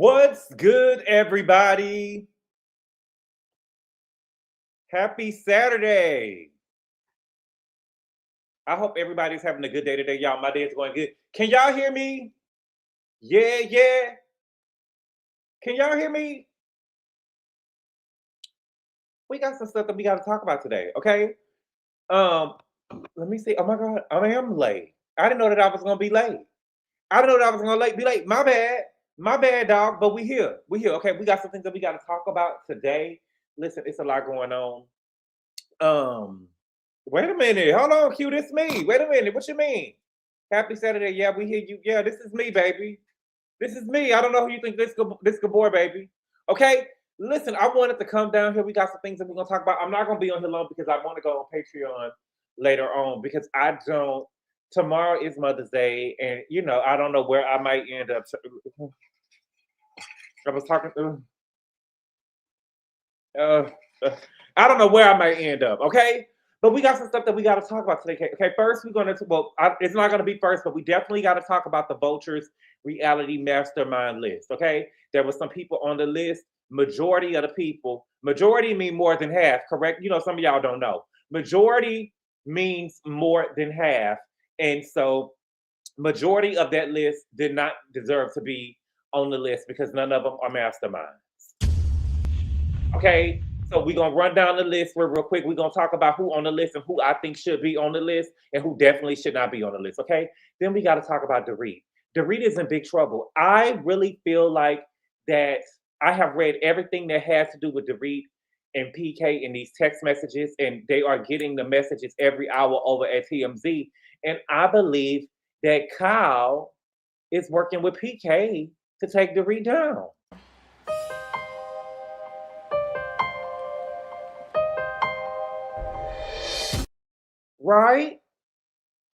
What's good, everybody? Happy Saturday. I hope everybody's having a good day today, y'all. My day is going good. Can y'all hear me? Yeah. Can y'all hear me? We got some stuff that we got to talk about today, okay? Let me see. Oh my God, I am late. I didn't know that I was gonna be late. I didn't know that I was gonna be late. My bad, dog. But we here. Okay, we got some things that we got to talk about today. Listen, it's a lot going on. Wait a minute. Hold on, Q. This me. Wait a minute. What you mean? Happy Saturday. Yeah, we hear you. Yeah, this is me, baby. This is me. I don't know who you think this Gabor, baby. Okay. Listen, I wanted to come down here. We got some things that we're gonna talk about. I'm not gonna be on here long because I want to go on Patreon later on because I don't. Tomorrow is Mother's Day, and I don't know where I might end up. I was talking to. I don't know where I might end up. Okay. But we got some stuff that we got to talk about today. Okay, first we're going to, it's not going to be first, but we definitely got to talk about the Vulture'S reality mastermind list. Okay, there were some people on the list. Majority of the people, majority mean more than half, correct? Some of y'all don't know. Majority means more than half. And so majority of that list did not deserve to be on the list because none of them are masterminds. Okay. So we're going to run down the list real quick. We're going to talk about who on the list and who I think should be on the list and who definitely should not be on the list, okay? Then we got to talk about Dorit. Dorit is in big trouble. I really feel like that I have read everything that has to do with Dorit and PK in these text messages, and they are getting the messages every hour over at TMZ. And I believe that Kyle is working with PK to take Dorit down. Right?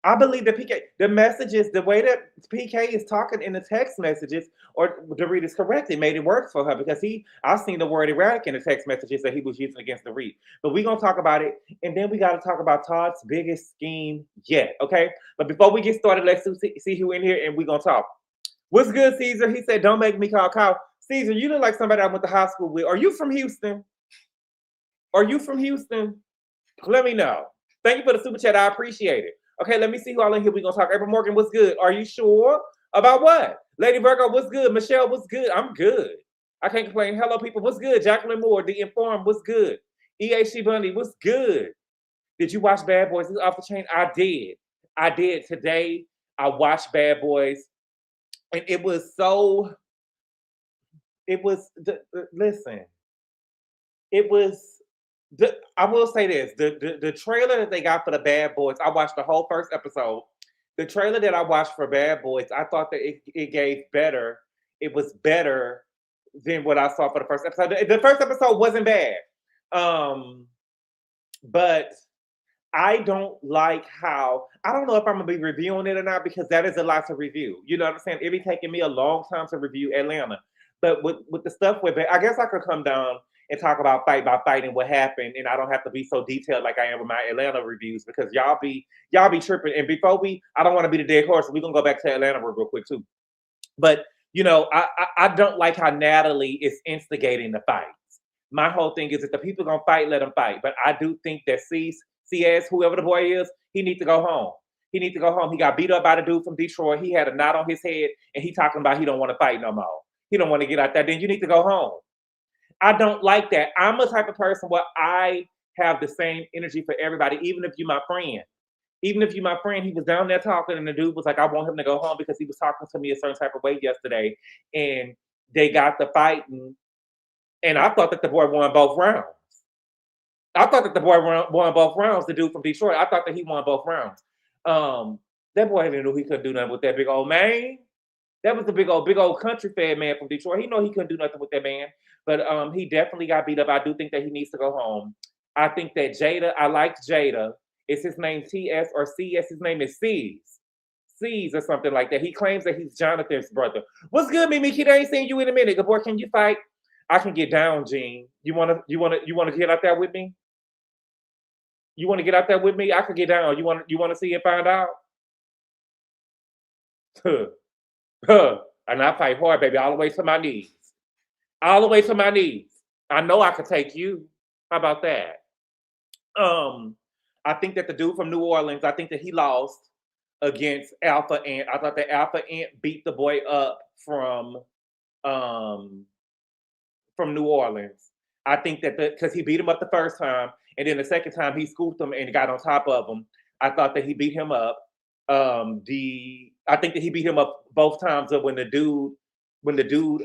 I believe that PK, the messages, the way that PK is talking in the text messages, or Dorit is correct, it made it worse for her because I've seen the word erratic in the text messages that he was using against Dorit. But we're going to talk about it, and then we got to talk about Todd's biggest scheme yet, okay? But before we get started, let's see who in here, and we're going to talk. What's good, Caesar? He said, don't make me call Kyle. Caesar, you look like somebody I went to high school with. Are you from Houston? Let me know. Thank you for the super chat. I appreciate it. Okay, let me see who all in here we're going to talk. April Morgan, what's good? Are you sure? About what? Lady Virgo, what's good? Michelle, what's good? I'm good. I can't complain. Hello, people. What's good? Jacqueline Moore, The Informed, what's good? EHC Bundy, what's good? Did you watch Bad Boys? Is off the chain? I did. Today, I watched Bad Boys. And it was so... Listen. It was... I will say this, the trailer that they got for the Bad Boys, I watched the whole first episode. The trailer that I watched for Bad Boys, I thought that it gave better. It was better than what I saw for the first episode. The first episode wasn't bad. But I don't like how, I don't know if I'm going to be reviewing it or not because that is a lot to review. You know what I'm saying? It'd be taking me a long time to review Atlanta. But with the stuff with it, I guess I could come down and talk about fight by fight and what happened, and I don't have to be so detailed like I am with my Atlanta reviews because y'all be tripping. And before I don't want to be the dead horse, so we're gonna go back to Atlanta real quick too. But I don't like how Natalie is instigating the fights. My whole thing is if the people gonna fight, let them fight. But I do think that CS, whoever the boy is, he needs to go home. He got beat up by the dude from Detroit. He had a knot on his head, and he talking about he don't want to fight no more. He don't want to get out there. Then you need to go home. I don't like that. I'm a type of person where I have the same energy for everybody, even if you're my friend. He was down there talking, and the dude was like, I want him to go home because he was talking to me a certain type of way yesterday. And they got the fighting, and I thought that the boy won both rounds. The dude from Detroit. I thought that he won both rounds. That boy didn't know he couldn't do nothing with that big old man. That was the big old country fed man from Detroit. He know he couldn't do nothing with that man. But he definitely got beat up. I do think that he needs to go home. I think that Jada, I like Jada. Is his name TS or CS? His name is C's or something like that. He claims that he's Jonathan's brother. What's good, Mimi? Kid, I ain't seen you in a minute. Gabor, can you fight? I can get down, Gene. You wanna get out there with me? You want to get out there with me? I could get down. You want to see and find out? And I fight hard, baby, all the way to my knees. all the way to my knees. I know I could take you. How about that? Um, I think that the dude from New Orleans, I think that he lost against Alpha Ant. I thought that Alpha Ant beat the boy up um from New Orleans. I think that because he beat him up the first time, and then the second time he scooped him and got on top of him. I thought that he beat him up. The I think that he beat him up both times of when the dude when the dude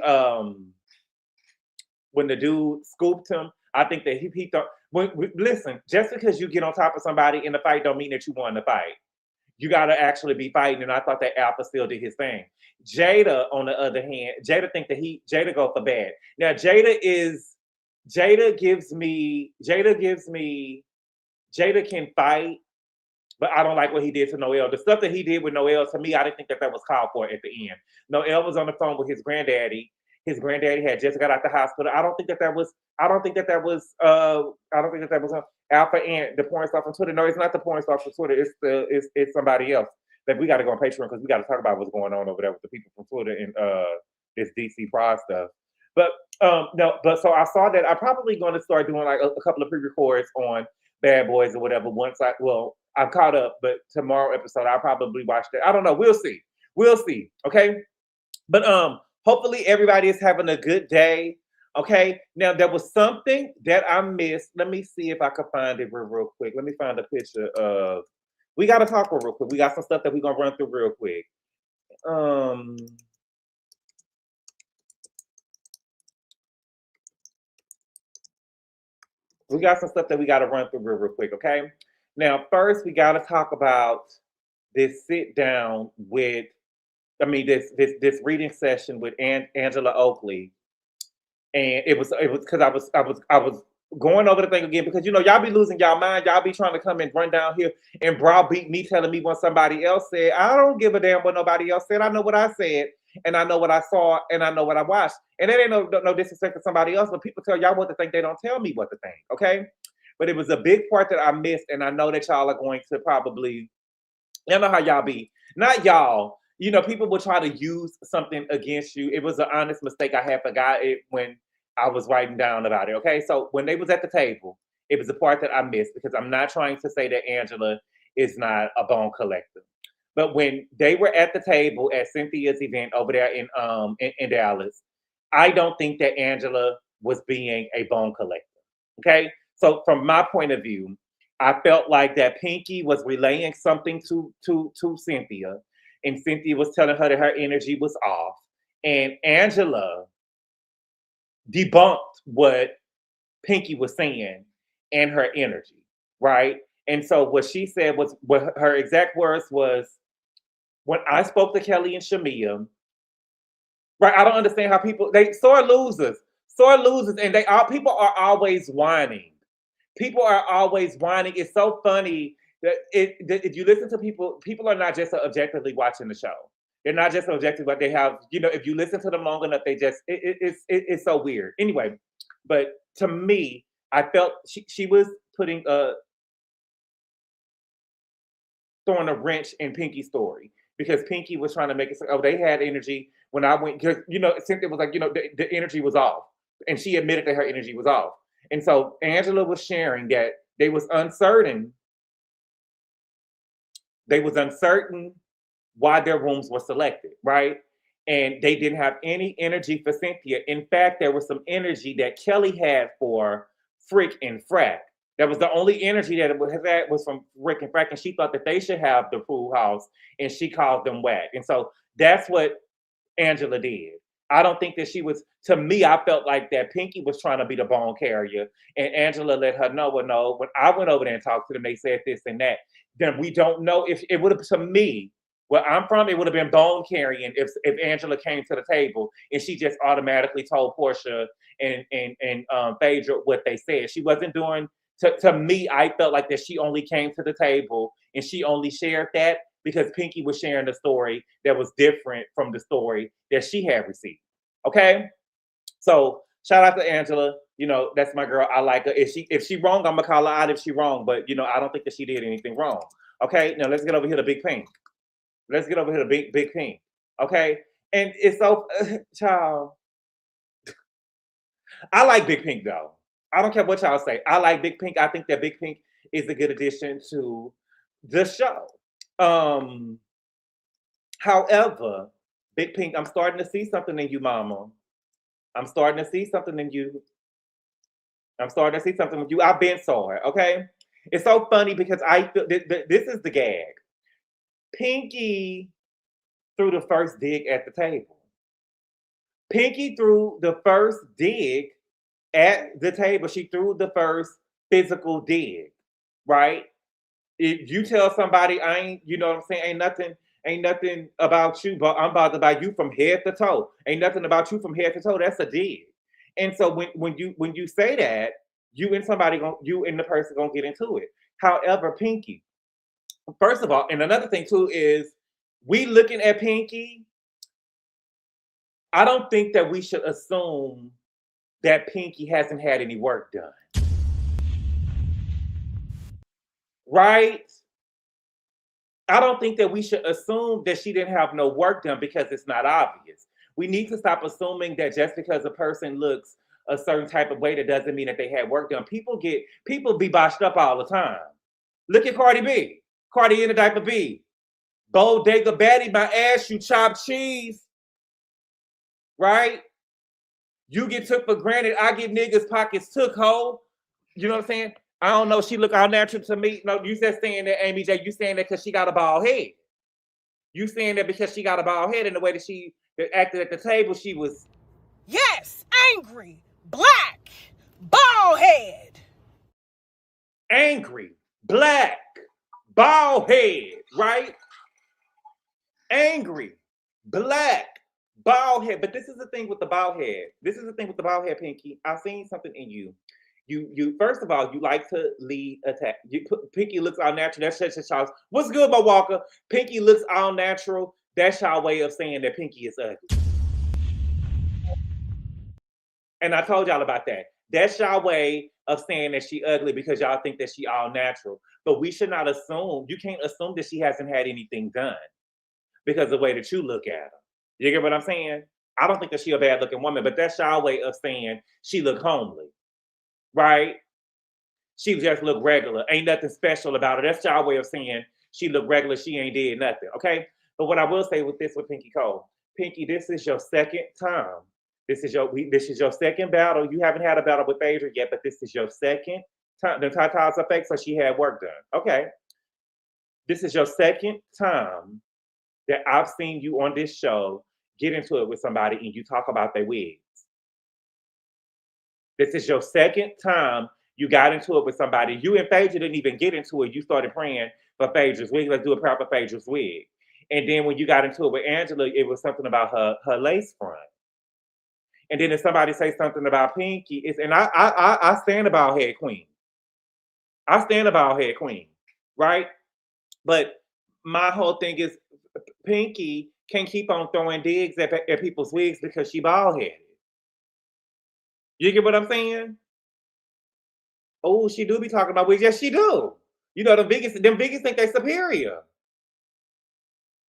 scooped him. I think that he thought. Listen, just because you get on top of somebody in the fight don't mean that you won the fight. You got to actually be fighting, and I thought that Alpha still did his thing. Jada, on the other hand, Jada go for bad. Now Jada can fight, but I don't like what he did to Noel. The stuff that he did with Noel, to me, I didn't think that that was called for at the end. Noel was on the phone with his granddaddy. His granddaddy had just got out the hospital. I don't think that that was. I don't think that that was. I don't think that that was Alpha Ant, the porn star from Twitter. No, it's not the porn star from Twitter. It's somebody else. That we got to go on Patreon because we got to talk about what's going on over there with the people from Twitter and this DC Pride stuff. But no, but so I saw that I'm probably going to start doing like a couple of pre-records on Bad Boys or whatever. I'm caught up, but tomorrow episode I'll probably watch that. I don't know. We'll see. We'll see. Okay. But hopefully everybody is having a good day. Okay. Now there was something that I missed. Let me see if I can find it real quick. Let me find a picture of. We got to talk real quick. We got some stuff that we're gonna run through real quick. We got some stuff that we got to run through real quick. Okay. Now first we got to talk about this sit down with. I mean this reading session with Angela Oakley, and it was because I was going over the thing again because y'all be losing y'all mind. Y'all be trying to come and run down here and browbeat me, telling me what somebody else said. I don't give a damn what nobody else said. I know what I said, and I know what I saw, and I know what I watched. And it ain't no disrespect to somebody else, but people tell y'all what to think. They don't tell me what to think. Okay, but it was a big part that I missed, and I know that y'all are going to probably. Y'all know how y'all be. Not y'all. People will try to use something against you. It was an honest mistake. I had forgot it when I was writing down about it. Okay, so when they was at the table, it was the part that I missed because I'm not trying to say that Angela is not a bone collector. But when they were at the table at Cynthia's event over there in Dallas, I don't think that Angela was being a bone collector. Okay, so from my point of view, I felt like that Pinky was relaying something to Cynthia, and Cynthia was telling her that her energy was off, and Angela debunked what Pinky was saying and her energy, right? And so what she said was, what her exact words was, when I spoke to Kelly and Shamia, right? I don't understand how they sore losers, and people are always whining. People are always whining. It's so funny that if you listen to people are not just objectively watching the show. They're not just objective, but they have, if you listen to them long enough, they just, it's so weird. Anyway, but to me, I felt she was putting throwing a wrench in Pinky's story because Pinky was trying to make it, they had energy when I went, because, Cynthia was like, the energy was off. And she admitted that her energy was off. And so Angela was sharing that they was uncertain why their rooms were selected, right? And they didn't have any energy for Cynthia. In fact, there was some energy that Kelly had for Frick and Frack. That was the only energy that it was from Frick and Frack, and she thought that they should have the pool house, and she called them whack. And so that's what Angela did. I don't think that she was, to me, I felt like that Pinky was trying to be the bone carrier, and Angela let her know, well, no, when I went over there and talked to them, they said this and that. Then we don't know if it would have, to me, where I'm from, it would have been bone carrying if Angela came to the table and she just automatically told Portia and Phaedra what they said. She wasn't doing, to me, I felt like that she only came to the table and she only shared that because Pinky was sharing a story that was different from the story that she had received. Okay? So shout out to Angela. That's my girl. I like her. If she wrong, I'm gonna call her out if she wrong. But I don't think that she did anything wrong. Okay, now let's get over here to Big Pink. Let's get over here to Big Pink. Okay, and it's so child. I like Big Pink though. I don't care what y'all say. I like Big Pink. I think that Big Pink is a good addition to the show. However, Big Pink, I'm starting to see something in you, mama. I'm starting to see something in you. I'm starting to see something with you. I've been saw it, okay? It's so funny because I feel this is the gag. Pinky threw the first dig at the table. Pinky threw the first dig at the table. She threw the first physical dig, right? If you tell somebody I ain't, you know what I'm saying, ain't nothing about you, but I'm bothered by you from head to toe. Ain't nothing about you from head to toe. That's a dig. And so when you say that, you and the person gonna get into it. However, Pinky, first of all, and another thing too is we looking at Pinky. I don't think that we should assume that Pinky hasn't had any work done. Right? I don't think that we should assume that she didn't have no work done because it's not obvious. We need to stop assuming that just because a person looks a certain type of way, that doesn't mean that they had work done. People be botched up all the time. Look at Cardi B. Cardi in the diaper B. Bodega Betty, my ass, you chopped cheese. Right? You get took for granted. I get niggas' pockets took, ho. You know what I'm saying? I don't know. She look all natural to me. No, you just saying that, Amy J. You saying that because she got a bald head. You saying that because she got a bald head and the way that she acted at the table, she was... Yes, angry, black, bald head. Angry, black, bald head, right? Angry, black, bald head. But this is the thing with the bald head. This is the thing with the bald head, Pinky. I've seen something in you. You first of all, you like to lead attack. Pinky looks all natural. That's just y'all's. What's good, my Walker? Pinky looks all natural. That's y'all way of saying that Pinky is ugly. And I told y'all about that. That's y'all way of saying that she ugly because y'all think that she all natural. But we should not assume. You can't assume that she hasn't had anything done because of the way that you look at her. You get what I'm saying? I don't think that she a bad looking woman, but that's y'all way of saying she look homely. Right? She just look regular. Ain't nothing special about her. That's y'all way of saying she look regular. She ain't did nothing. Okay? But what I will say with Pinky Cole, Pinky, this is your second time. This is your second battle. You haven't had a battle with Phaedra yet, but this is your second time. The tatas are fake, so she had work done. Okay. This is your second time that I've seen you on this show get into it with somebody and you talk about their wigs. This is your second time you got into it with somebody. You and Phaedra didn't even get into it. You started praying for Phaedra's wig. Let's do a prayer for Phaedra's wig. And then when you got into it with Angela, it was something about her lace front. And then if somebody say something about Pinky, and I stand about head queen. I stand about head queen, right? But my whole thing is Pinky can't keep on throwing digs at people's wigs because she bald headed. You get what I'm saying? Oh, she do be talking about wigs. Yes, she do. You know, them biggest think they superior.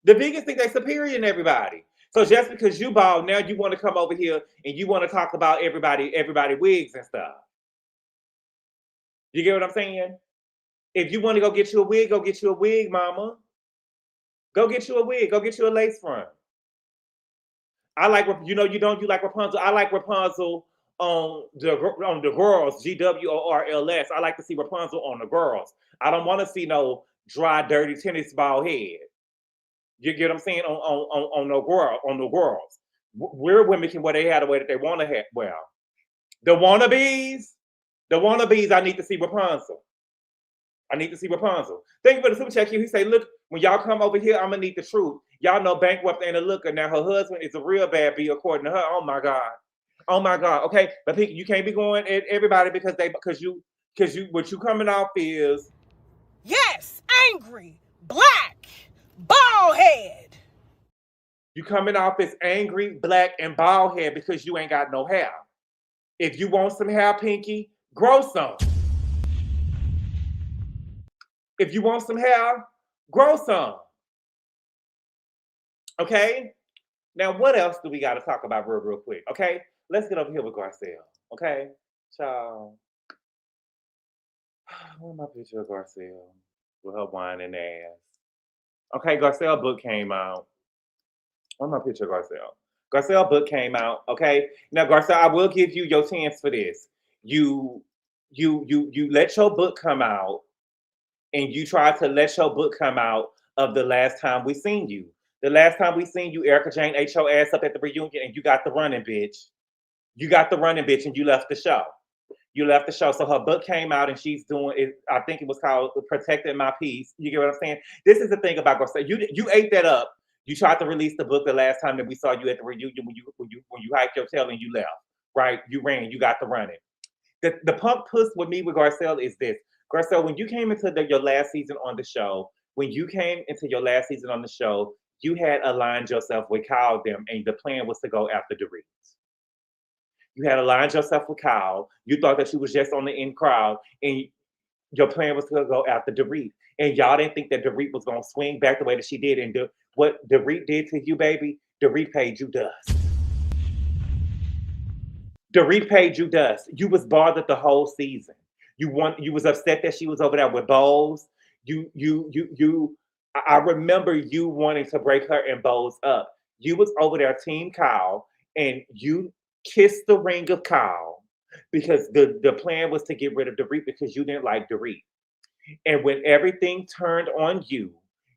The biggest think they superior than everybody. So just because you bald, now you want to come over here and you want to talk about everybody wigs and stuff. You get what I'm saying? If you want to go get you a wig, mama. Go get you a wig. Go get you a lace front. I like, you like Rapunzel. I like Rapunzel on the girls, GWORLS. I like to see Rapunzel on the girls. I don't want to see no dry, dirty tennis ball head. You get what I'm saying? On the girls. We're women can wear their hair the way that they want to have. Well, the wannabes, I need to see Rapunzel. I need to see Rapunzel. Thank you for the super chat. He say, look, when y'all come over here, I'm gonna need the truth. Y'all know bankrupt ain't a looker. Now her husband is a real bad B according to her. Oh my God. Okay, but you can't be going at everybody because what you coming off is yes, angry, black, bald head. You coming off as angry, black, and bald head because you ain't got no hair. If you want some hair, Pinky, grow some. If you want some hair, grow some. Okay? Now, what else do we got to talk about real quick? Okay? let's get over here with Garcelle. Okay? Child. Where's my picture of Garcelle? With her whining ass. Okay, Garcelle book came out. Where's my picture of Garcelle? Garcelle book came out. Okay. Now, Garcelle, I will give you your chance for this. You let your book come out, and you tried to let your book come out of the last time we seen you. The last time we seen you, Erica Jane ate your ass up at the reunion, and you got the running, bitch. You got the running, bitch, and you left the show. You left the show. So her book came out, and she's doing it. I think it was called "Protecting My Peace." You get what I'm saying? This is the thing about Garcelle. You ate that up. You tried to release the book the last time that we saw you at the reunion when you hiked your tail and you left. Right? You ran. You got the running. The punk puss with me with Garcelle is this. Garcelle, when you came into your last season on the show, you had aligned yourself with Kyle them, and the plan was to go after Dorit. You had aligned yourself with Kyle. You thought that you was just on the in crowd, and your plan was to go after Dorit. And y'all didn't think that Dorit was gonna swing back the way that she did. And what Dorit did to you, baby, Dorit paid you dust. Dorit paid you dust. You was bothered the whole season. You was upset that she was over there with Bowles. I remember you wanting to break her and Bowles up. You was over there, Team Kyle, and you kissed the ring of Kyle because the plan was to get rid of Dorit because you didn't like Dorit. And when everything turned on you,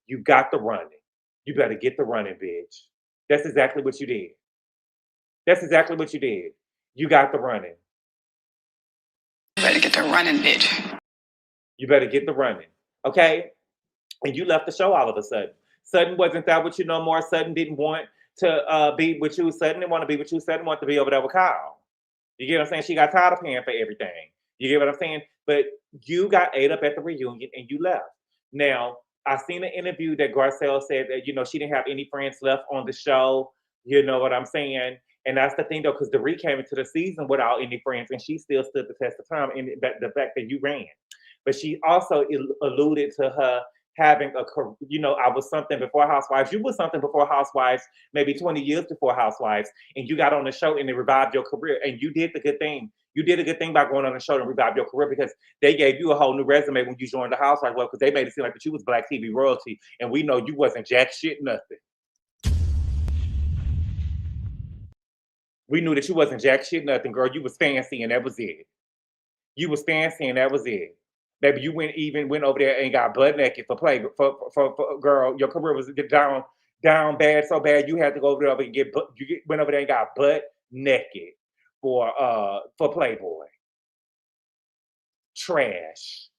you got the running. You better get the running, bitch. That's exactly what you did. That's exactly what you did. You got the running. You better get the running, bitch. You better get the running. Okay? And you left the show all of a sudden. Sudden wasn't that with you no more. Sudden didn't want to be with you. Sudden didn't want to be with you. Sudden wanted to be over there with Kyle. You get what I'm saying? She got tired of paying for everything. You get what I'm saying? But you got ate up at the reunion and you left. Now, I seen an interview that Garcelle said that, she didn't have any friends left on the show. You know what I'm saying? And that's the thing, though, because Dorit came into the season without any friends, and she still stood the test of time in the fact that you ran. But she also alluded to her having I was something before Housewives. You was something before Housewives, maybe 20 years before Housewives, and you got on the show and it revived your career. And you did the good thing. You did a good thing by going on the show and revive your career because they gave you a whole new resume when you joined the Housewives. Well, because they made it seem like that you was Black TV royalty, and we know you wasn't jack shit nothing. We knew that you wasn't jack shit nothing, girl. You was fancy and that was it. You was fancy and that was it. Baby, you went over there and got butt naked for play for girl. Your career was down bad, so bad you had to go over there and went over there and got butt naked for Playboy. Trash.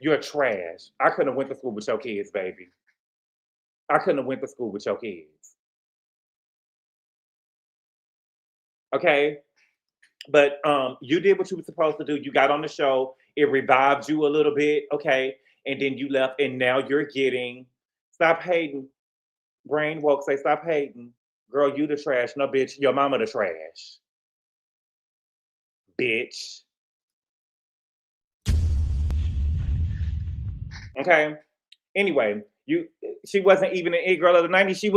You're trash. I couldn't have went to school with your kids, baby. I couldn't have went to school with your kids. Okay? But you did what you were supposed to do. You got on the show. It revived you a little bit, okay? And then you left, and now you're getting... Stop hating. Brain woke, say, stop hating. Girl, you the trash. No, bitch, your mama the trash. Bitch. Okay? Anyway, she wasn't even an it-girl of the 90s. She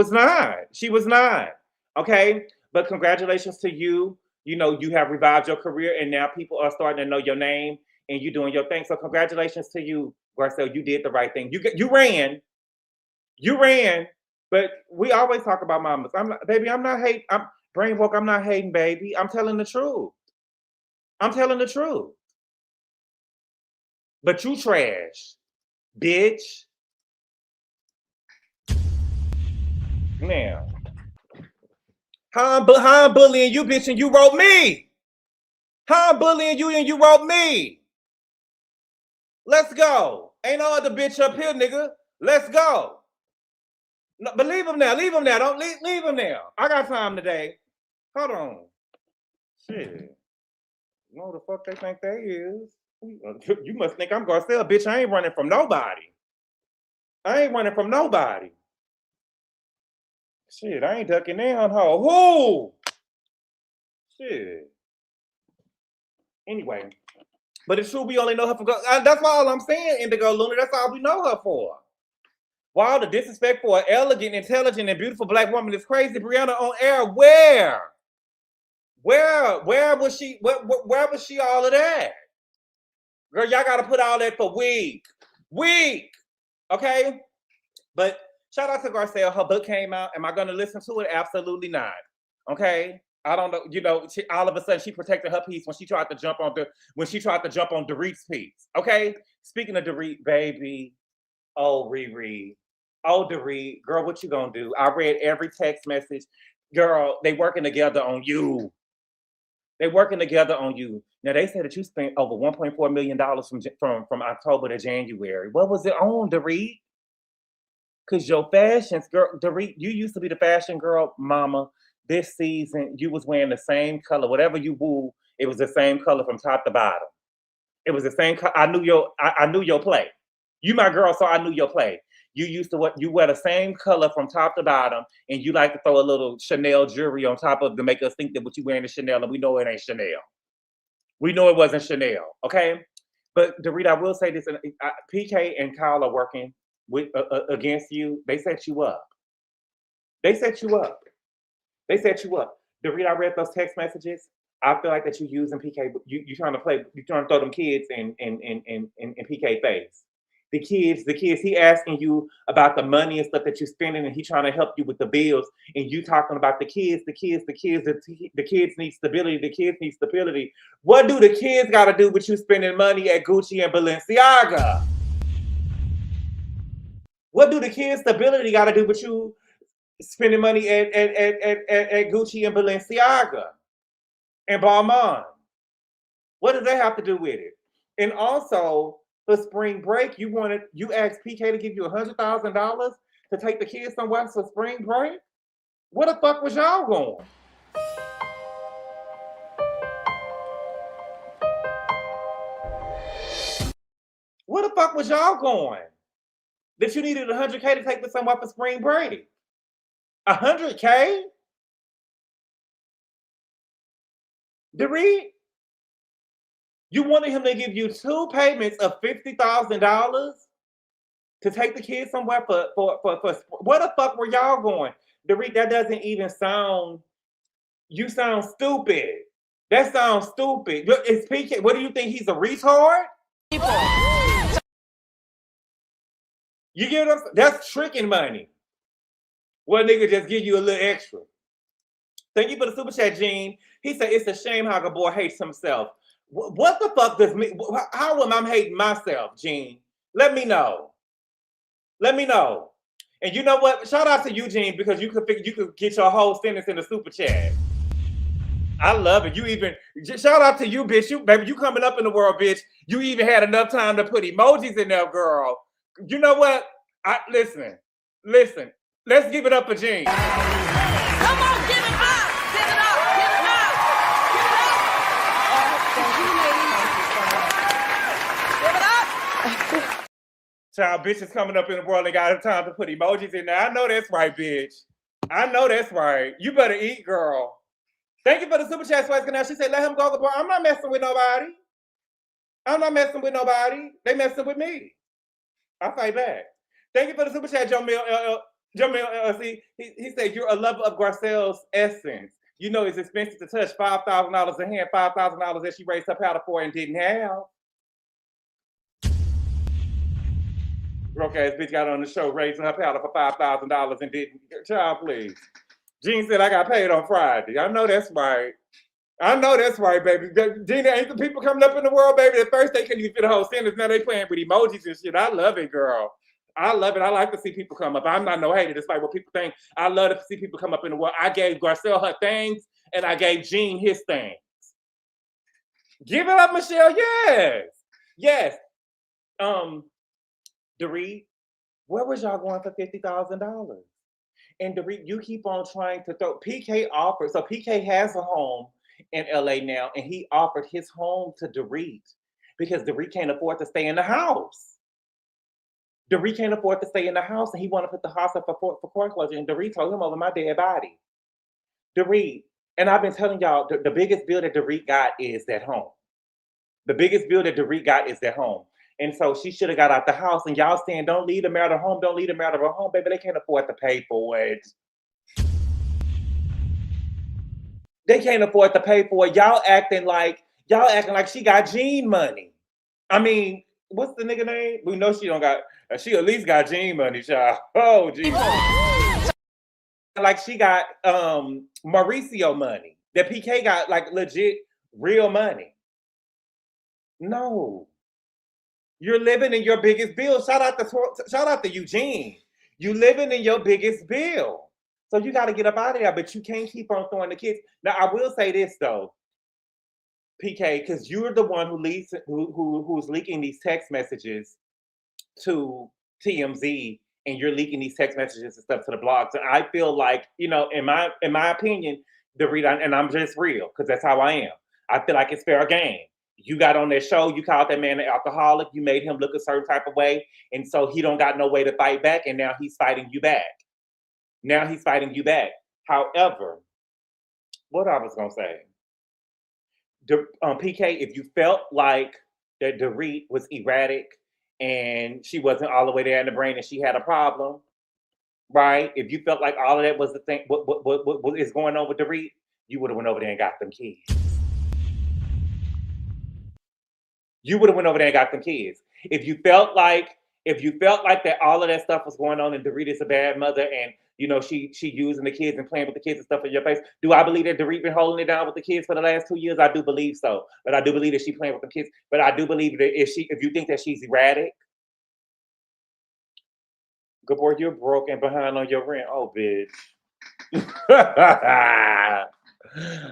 was not. Okay? But congratulations to you. You have revived your career, and now people are starting to know your name, and you're doing your thing. So congratulations to you, Garcelle. You did the right thing. You ran, but we always talk about mamas. I'm not hating. I'm brain woke. I'm not hating, baby. I'm telling the truth. But you trash, bitch. Now, how I'm bullying you, bitch, and you wrote me. How I'm bullying you and you wrote me. Let's go. Ain't no other bitch up here, nigga. Let's go. No, but leave him now. Don't leave him now. I got time today. Hold on. Shit. You know who the fuck they think they is? You must think I'm Garcelle, bitch. I ain't running from nobody. Shit, I ain't ducking down, ho. Who? Shit. Anyway, but it's true we only know her for... That's all I'm saying, Indigo Luna. That's all we know her for. Wow, the disrespect for an elegant, intelligent, and beautiful black woman is crazy. Brianna on air, where? Where was she? Where was she all of that? Girl, y'all gotta put all that for week. Okay? But shout out to Garcelle. Her book came out. Am I gonna listen to it? Absolutely not. Okay? I don't know. You know, all of a sudden she protected her piece when she tried to jump on Dorit's piece. Okay? Speaking of Dorit, baby. Oh, Riri. Oh, Dorit. Girl, what you gonna do? I read every text message. Girl, they working together on you. They working together on you. Now they said that you spent over $1.4 million from October to January. What was it on, Dorit? Cause your fashions, girl, Dorit, you used to be the fashion girl, mama. This season, you was wearing the same color. Whatever you woo, it was the same color from top to bottom. It was the same color. I knew your play. You my girl, so I knew your play. You used to you wear the same color from top to bottom, and you like to throw a little Chanel jewelry on top of to make us think that what you wearing is Chanel, and we know it ain't Chanel. We know it wasn't Chanel, okay? But Dorit, I will say this: PK and Kyle are working with against you. They set you up. They set you up. They set you up. Dorit, I read those text messages. I feel like that you using PK. You trying to throw them kids in PK face. The kids, he asking you about the money and stuff that you're spending, and he trying to help you with the bills, and you talking about the kids need stability. What do the kids got to do with you spending money at Gucci and Balenciaga? What do the kids' stability got to do with you spending money at Gucci and Balenciaga and Balmain? What does that have to do with it? And also, for spring break, you asked PK to give you $100,000 to take the kids somewhere for spring break? Where the fuck was y'all going? Where the fuck was y'all going? That you needed $100K to take this somewhere for spring break? $100K? Dorit? You wanted him to give you 2 payments of $50,000 to take the kids somewhere for where the fuck were y'all going? Dorit, that doesn't even sound. You sound stupid. That sounds stupid. It's PK. What do you think? He's a retard? You get us? That's tricking money. Well, nigga, just give you a little extra. Thank you for the super chat, Gene. He said it's a shame how Gabor hates himself. What the fuck does me? How am I hating myself, Gene? Let me know. Let me know. And you know what? Shout out to you, Gene, because you could get your whole sentence in the super chat. I love it. You even shout out to you, bitch. You coming up in the world, bitch. You even had enough time to put emojis in there, girl. You know what? Listen. Let's give it up for Gene. Come on, give it up. Give it up. Give it up. Give it up. Give it up. Child, bitch is coming up in the world and got time to put emojis in there. I know that's right, bitch. I know that's right. You better eat, girl. Thank you for the super chat, Swags. Now she said, let him go, Gabor. I'm not messing with nobody. They messing with me. I fight back. Thank you for the super chat, Jamil LLC. He said, you're a lover of Garcelle's essence. You know it's expensive to touch. $5,000 a hand, $5,000 that she raised her powder for and didn't have. Broke ass bitch got on the show raising her powder for $5,000 and didn't. Child, please. Gene said I got paid on Friday. I know that's right. Baby. Gina, ain't the people coming up in the world, baby? At first they couldn't even fit a whole sentence. Now they playing with emojis and shit. I love it, girl. I love it. I like to see people come up. I'm not no hater, despite what people think. I love to see people come up in the world. I gave Garcelle her things, and I gave Gene his things. Give it up, Michelle. Yes. Dorit, where was y'all going for $50,000? And Dorit, you keep on trying to throw. PK offered, so PK has a home in LA now, and he offered his home to Dorit because Dorit can't afford to stay in the house. Dorit can't afford to stay in the house, and he want to put the house up for foreclosure. And Dorit told him over my dead body. Dorit, and I've been telling y'all, the biggest bill that Dorit got is that home. The biggest bill that Dorit got is that home. And so she should have got out the house. And y'all saying, don't leave them out of home, don't leave them out of her home. Baby, they can't afford to pay for it. They can't afford to pay for it. Y'all acting like she got Gene money. I mean, what's the nigga name? We know she don't got, she at least got Gene money, child. Oh, Jesus. Like she got Mauricio money. That PK got like legit real money. No. You're living in your biggest bill. Shout out to Eugene. You living in your biggest bill. So you got to get up out of there, but you can't keep on throwing the kids. Now I will say this though, PK, because you're the one who's leaking these text messages to TMZ, and you're leaking these text messages and stuff to the blogs. And I feel like, you know, in my opinion, and I'm just real because that's how I am. I feel like it's fair game. You got on that show, you called that man an alcoholic, you made him look a certain type of way, and so he don't got no way to fight back, and now he's fighting you back. However, what I was gonna say, PK, if you felt like that Dorit was erratic and she wasn't all the way there in the brain and she had a problem, right? If you felt like all of that was the thing, what is going on with Dorit, you would have went over there and got them kids. You would have went over there and got them kids. If you felt like that all of that stuff was going on and Dorit is a bad mother and you know she using the kids and playing with the kids and stuff in your face, do I believe that Dorit been holding it down with the kids for the last 2 years? I do believe so. But I do believe that she playing with the kids. But I do believe that if you think that she's erratic, Gabor, you're broke and behind on your rent. Oh, bitch.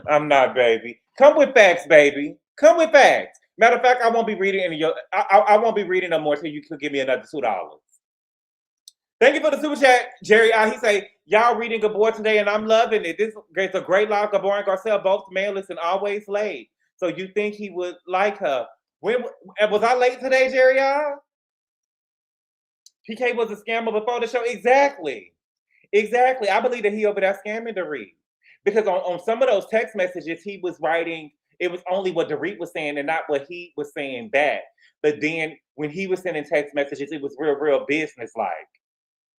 I'm not, baby. Come with facts, baby. Come with facts. Matter of fact, I won't be reading any of your. I won't be reading no more until you can give me another $2. Thank you for the super chat, Jerry. He say y'all reading Gabor today, and I'm loving it. This is a great live. Gabor and Garcelle both manless and always late. So you think he would like her? When was I late today, Jerry? PK was a scammer before the show. Exactly. I believe that he over there scamming Dorit because on some of those text messages he was writing. It was only what Dorit was saying and not what he was saying back. But then when he was sending text messages, it was real business-like.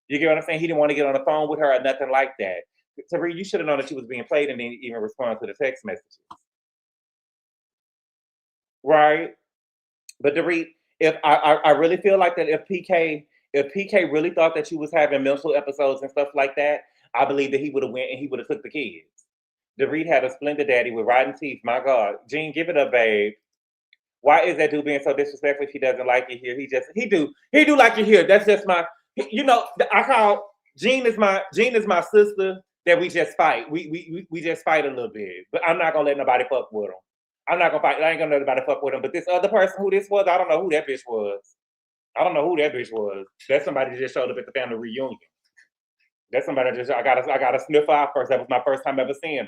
You get what I'm saying? He didn't want to get on the phone with her or nothing like that. Dorit, you should have known that she was being played and didn't even respond to the text messages. Right? But Dorit, if I really feel like that if PK really thought that she was having mental episodes and stuff like that, I believe that he would have went and he would have took the kids. Dorit had a splendid daddy with rotten teeth. My God. Gene, give it up, babe. Why is that dude being so disrespectful if he doesn't like you here? He do like you here. That's just my, you know, I call Gene is my sister that we just fight. We just fight a little bit. But I'm not gonna let nobody fuck with him. I'm not gonna fight. I ain't gonna let nobody fuck with him. But this other person who this was, I don't know who that bitch was. That's somebody that just showed up at the family reunion. That's somebody that just I gotta sniff out first. That was my first time ever seeing them.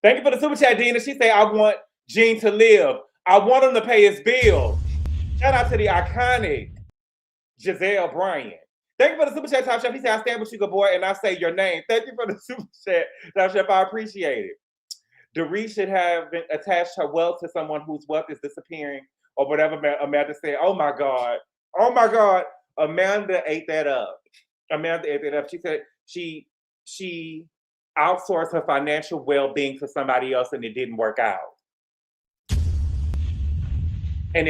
Thank you for the super chat, Dina. She said, I want Gene to live. I want him to pay his bills. Shout out to the iconic Giselle Bryant. Thank you for the super chat, Top Chef. He said, I stand with you, Gabor, and I say your name. Thank you for the super chat, Top Chef. I appreciate it. Dorit should have been attached her wealth to someone whose wealth is disappearing or whatever Amanda said. Oh my God. Amanda ate that up. She said she outsourced her financial well-being to somebody else and it didn't work out. And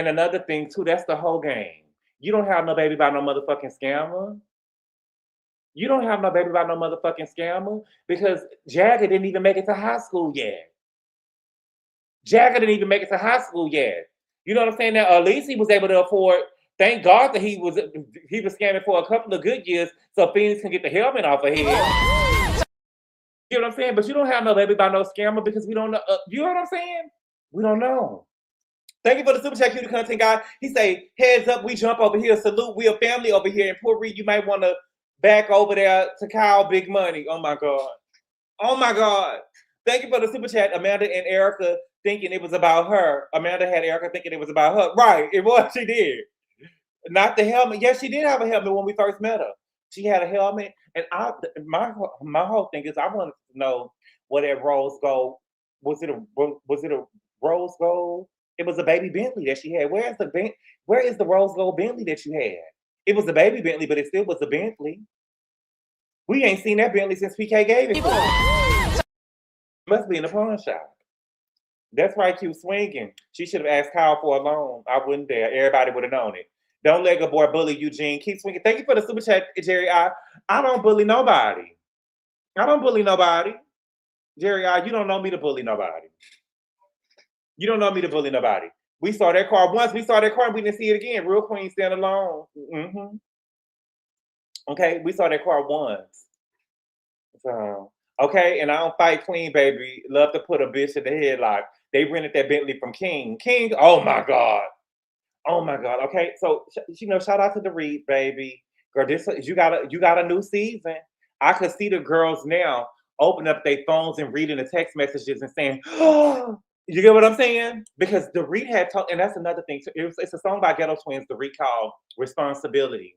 another thing too, that's the whole game. You don't have no baby by no motherfucking scammer. Because Jagger didn't even make it to high school yet. You know what I'm saying? Now, at least he was able to afford. Thank God that he was scamming for a couple of good years so Phoenix can get the helmet off her head. You know what I'm saying? But you don't have no baby by no scammer because we don't know. You know what I'm saying? We don't know. Thank you for the super chat, cutie content guy. He say, heads up, we jump over here. Salute, we a family over here in Puerto Rico. You might want to back over there to Kyle Big Money. Oh my God. Thank you for the super chat. Amanda and Erica thinking it was about her. Amanda had Erica thinking it was about her. Right, it was. She did. Not the helmet. Yes, she did have a helmet when we first met her. She had a helmet. And my whole thing is I wanted to know what that rose gold, was it a rose gold It was a baby Bentley that she had. Where is the rose gold Bentley that you had? It was a baby Bentley, but it still was a Bentley. We ain't seen that Bentley since PK gave it to us. Must be in the pawn shop. That's right, Q swinging. She should have asked Kyle for a loan. I wouldn't dare. Everybody would have known it. Don't let Gabor bully Eugene. Keep swinging. Thank you for the super chat, Jerry. I don't bully nobody. I don't bully nobody. Jerry, you don't know me to bully nobody. You don't know me to bully nobody. We saw that car once. We saw that car and we didn't see it again. Real queen stand alone. Mm-hmm. Okay, we saw that car once. So, okay, and I don't fight clean, baby. Love to put a bitch in the headlock. They rented that Bentley from King. King, oh my God. Oh my God. Okay, so shout out to Dorit, baby. Girl, you got a new season. I could see the girls now open up their phones and reading the text messages and saying, oh, you get what I'm saying? Because Dorit had talked, and that's another thing. So it's a song by Ghetto Twins, Dorit called Responsibility.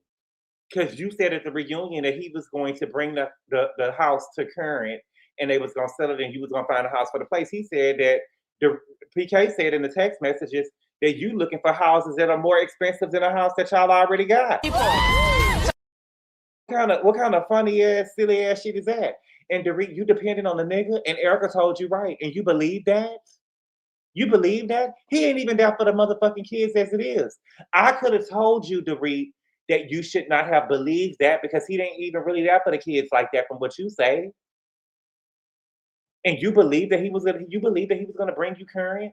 Because you said at the reunion that he was going to bring the house to current and they was going to sell it and he was going to find a house for the place. He said that the PK said in the text messages that you looking for houses that are more expensive than a house that y'all already got. What kind of funny ass, silly ass shit is that? And Dorit, you depending on the nigga, and Erica told you right, and you believe that? You believe that? He ain't even down for the motherfucking kids as it is. I could have told you, Dorit, that you should not have believed that because he ain't even really there for the kids like that from what you say. And you believe that he was gonna bring you current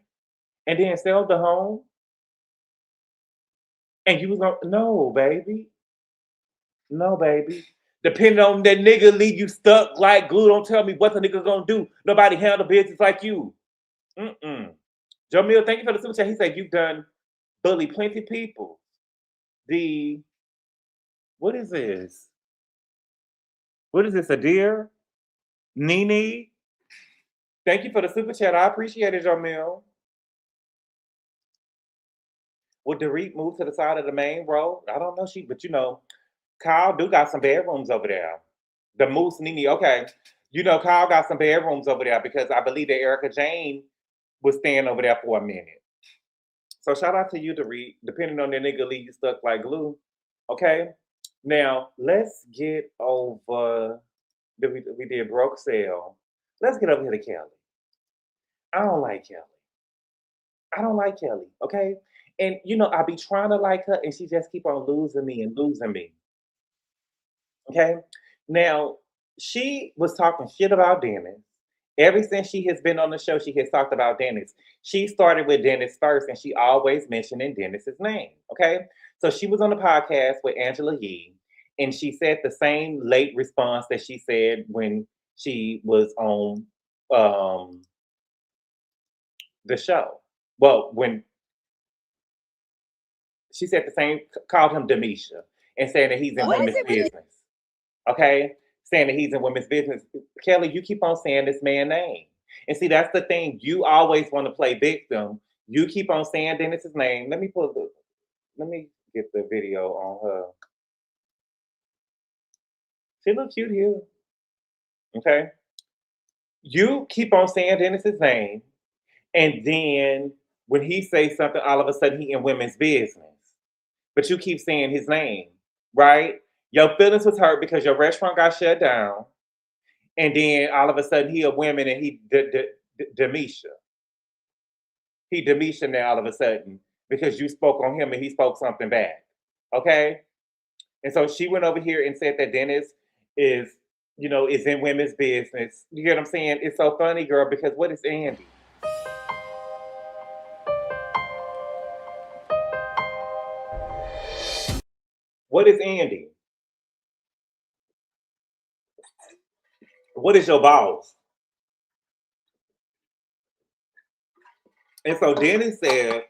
and then sell the home? And you was gonna no, baby. No, baby. Depending on that nigga leave you stuck like glue. Don't tell me what the nigga gonna do. Nobody handle business like you. Jamil, thank you for the super chat. He said you've done bully plenty people. What is this? What is this? A deer? Nene? Thank you for the super chat. I appreciate it, Jamil. Would Dorit move to the side of the main road? I don't know, but Kyle do got some bedrooms over there. The Moose Nene, okay. Kyle got some bedrooms over there because I believe that Erica Jane was staying over there for a minute. So shout out to you, Dorit. Depending on the nigga leave you stuck like glue. Okay. Now let's get over. We did broke sale. Let's get over here to Kelly. I don't like Kelly. Okay. And I be trying to like her, and she just keep on losing me. Okay. Now she was talking shit about Dennis. Ever since she has been on the show, she has talked about Dennis. She started with Dennis first, and she always mentioning Dennis's name. Okay. So she was on the podcast with Angela Yee, and she said the same late response that she said when she was on the show. Well, when she said the same, called him Demisha, and saying that he's in women's business. Okay? Saying that he's in women's business. Kelly, you keep on saying this man's name. And see, that's the thing. You always want to play victim. You keep on saying Dennis's name. Let me get the video on her. She look cute here. Okay? You keep on saying Dennis's name, and then when he says something, all of a sudden he in women's business. But you keep saying his name, right? Your feelings was hurt because your restaurant got shut down, and then all of a sudden he a woman and he Demisha. He Demisha now all of a sudden because you spoke on him and he spoke something back. Okay? And so she went over here and said that Dennis is in women's business. You get what I'm saying? It's so funny, girl, because what is Andy? What is Andy? What is your boss? And so Dennis said,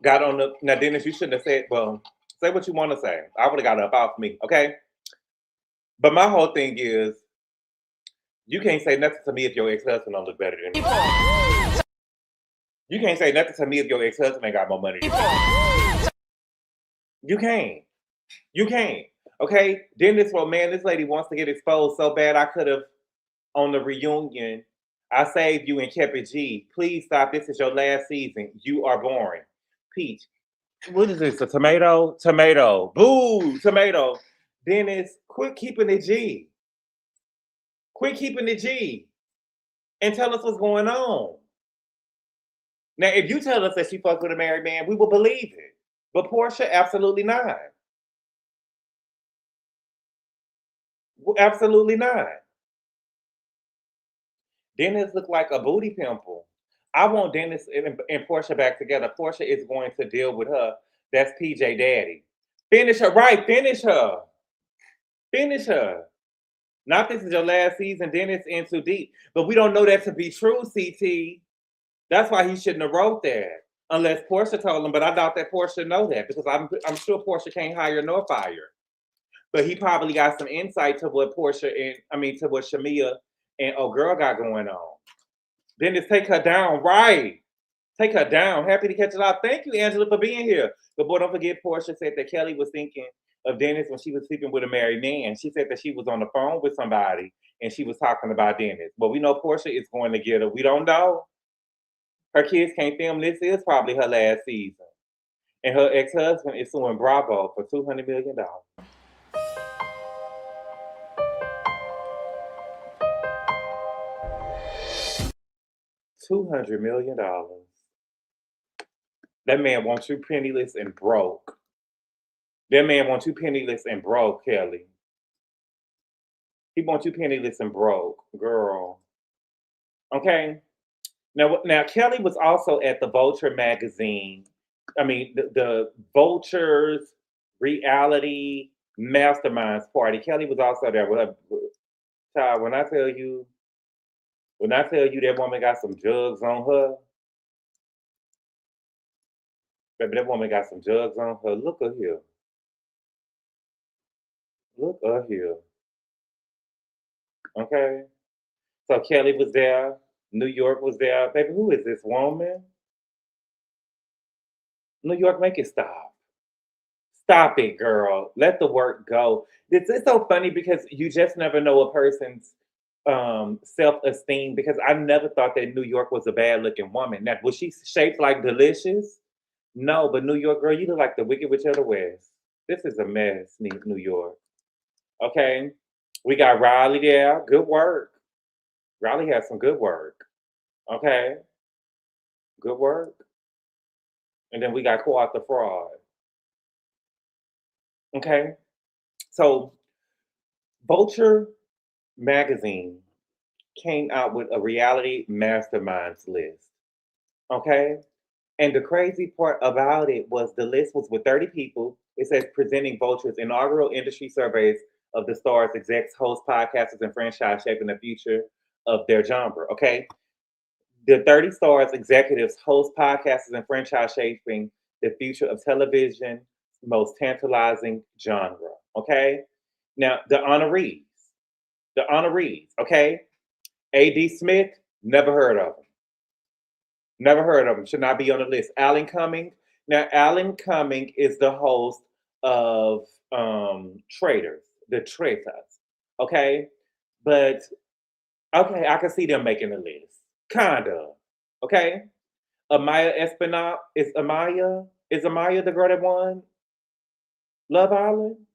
now Dennis, you shouldn't have said, well, say what you want to say. I would have got up off me, okay? But my whole thing is, you can't say nothing to me if your ex-husband don't look better than me. You can't say nothing to me if your ex-husband ain't got more money than me. You can't. Okay? Dennis, well, man, this lady wants to get exposed so bad I could have, on the reunion, I saved you and kept it G. Please stop. This is your last season. You are boring. Peach. What is this? A tomato? Tomato. Boo! Tomato. Dennis, quit keeping it G. Quit keeping it G. And tell us what's going on. Now, if you tell us that she fucked with a married man, we will believe it. But Portia, absolutely not. Absolutely not. Dennis looked like a booty pimple. I want Dennis and Portia back together. Portia is going to deal with her. That's PJ Daddy. Finish her, right? Finish her. Finish her. Not this is your last season, Dennis in too deep. But we don't know that to be true, CT. That's why he shouldn't have wrote that. Unless Portia told him, but I doubt that Portia know that because I'm sure Portia can't hire nor fire. But he probably got some insight to what to what Shamia and oh girl got going on. Dennis, take her down, right? Take her down. Happy to catch it out. Thank you, Angela, for being here. But boy, don't forget, Portia said that Kelly was thinking of Dennis when she was sleeping with a married man. She said that she was on the phone with somebody and she was talking about Dennis. But we know Portia is going to get her. We don't know. Her kids can't film. This is probably her last season. And her ex-husband is suing Bravo for $200 million. $200 million. That man wants you penniless and broke. That man wants you penniless and broke, Kelly. He wants you penniless and broke, girl. Okay? Now Kelly was also at the Vulture magazine. The Vulture'S reality masterminds party. Kelly was also there with her. Child, when I tell you that woman got some jugs on her, baby, that woman got some jugs on her. Look at here. Look at here. Okay? So Kelly was there. New York was there. Baby, who is this woman? New York, make it stop. Stop it, girl. Let the work go. It's so funny because you just never know a person's self-esteem because I never thought that New York was a bad-looking woman. Now, was she shaped like Delicious? No, but New York, girl, you look like the Wicked Witch of the West. This is a mess, New York. Okay? We got Riley there. Good work. Riley has some good work. Okay? Good work. And then we got Quad the Fraud. Okay? So, Vulture magazine came out with a reality masterminds list. Okay? And the crazy part about it was the list was with 30 people. It says presenting Vulture's inaugural industry surveys of the stars, execs, hosts, podcasters, and franchise shaping the future of their genre. Okay? The 30 stars, executives, hosts, podcasters, and franchise shaping the future of television, most tantalizing genre. Okay? Now, the honorees, okay? A.D. Smith, never heard of him. Never heard of him. Should not be on the list. Alan Cumming. Now, Alan Cumming is the host of Traitors, the Traitors. Okay? But, okay, I can see them making the list. Kinda. Okay? Amaya Espinal. Is Amaya the girl that won Love Island?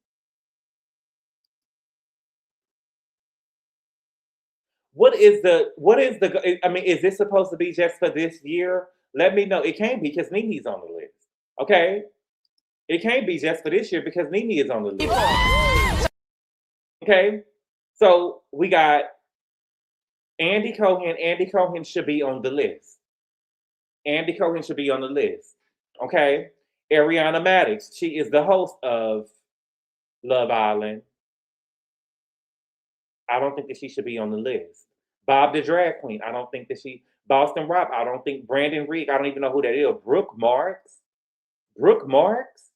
What is is this supposed to be just for this year? Let me know. It can't be because Nene's on the list. Okay? It can't be just for this year because Nene is on the list. Okay? So we got Andy Cohen. Andy Cohen should be on the list. Andy Cohen should be on the list. Okay? Ariana Maddox. She is the host of Love Island. I don't think that she should be on the list. Bob the Drag Queen. I don't think that Boston Rob. I don't think Brandon Reed. I don't even know who that is. Brooke Marks. Brooke Marks.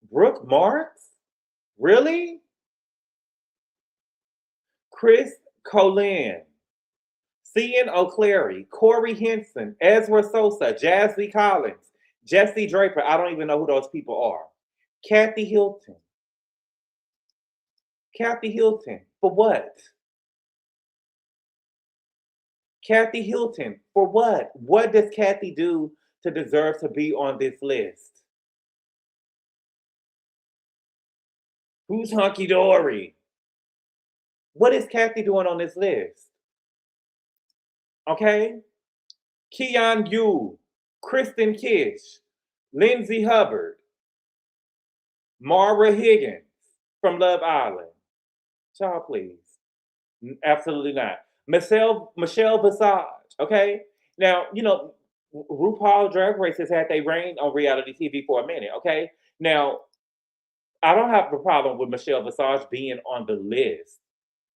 Brooke Marks? Really? Chris Colin. Cian O'Cleary. Corey Henson. Ezra Sosa. Jazzy Collins. Jesse Draper. I don't even know who those people are. Kathy Hilton. Kathy Hilton. For what? Kathy Hilton. For what? What does Kathy do to deserve to be on this list? Who's Hunky Dory? What is Kathy doing on this list? Okay? Keon Yu, Kristen Kish, Lindsay Hubbard, Mara Higgins from Love Island. Child, please. Absolutely not. Michelle Visage. Okay? Now, you know, RuPaul Drag Race has had their reign on reality TV for a minute. Okay? Now, I don't have a problem with Michelle Visage being on the list.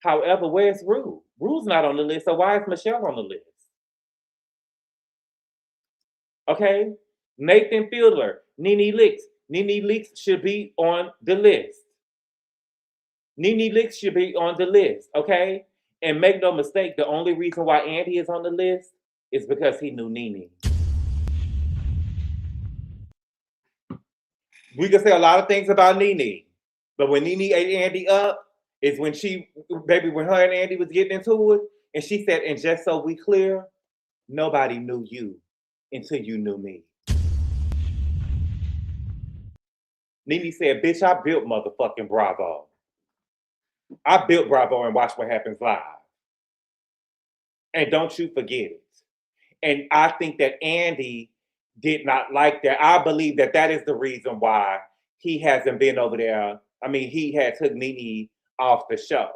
However, where's Rue? Rue's not on the list, so why is Michelle on the list? Okay? Nathan Fielder, Nene Leakes. Nene Leakes should be on the list. Nene Leakes should be on the list, okay? And make no mistake, the only reason why Andy is on the list is because he knew Nene. We can say a lot of things about Nene, but when Nene ate Andy up, is when when her and Andy was getting into it, and she said, and just so we clear, nobody knew you until you knew me. Nene said, bitch, I built motherfucking Bravo. I built Bravo and Watch What Happens Live. And don't you forget it. And I think that Andy did not like that. I believe that that is the reason why he hasn't been over there. I mean, he had took Nene off the show.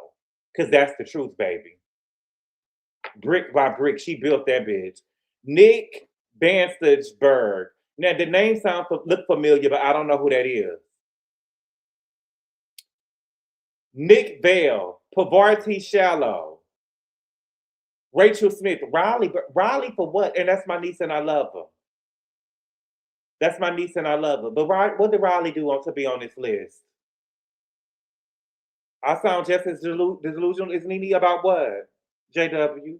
Because that's the truth, baby. Brick by brick, she built that bitch. Nick Banstageberg. Now, the name look familiar, but I don't know who that is. Nick Vale, Pavarti Shallow, Rachel Smith, Riley for what? And that's my niece and I love her. That's my niece and I love her. But what did Riley do to be on this list? I sound just as delusional as Nene about what? JW.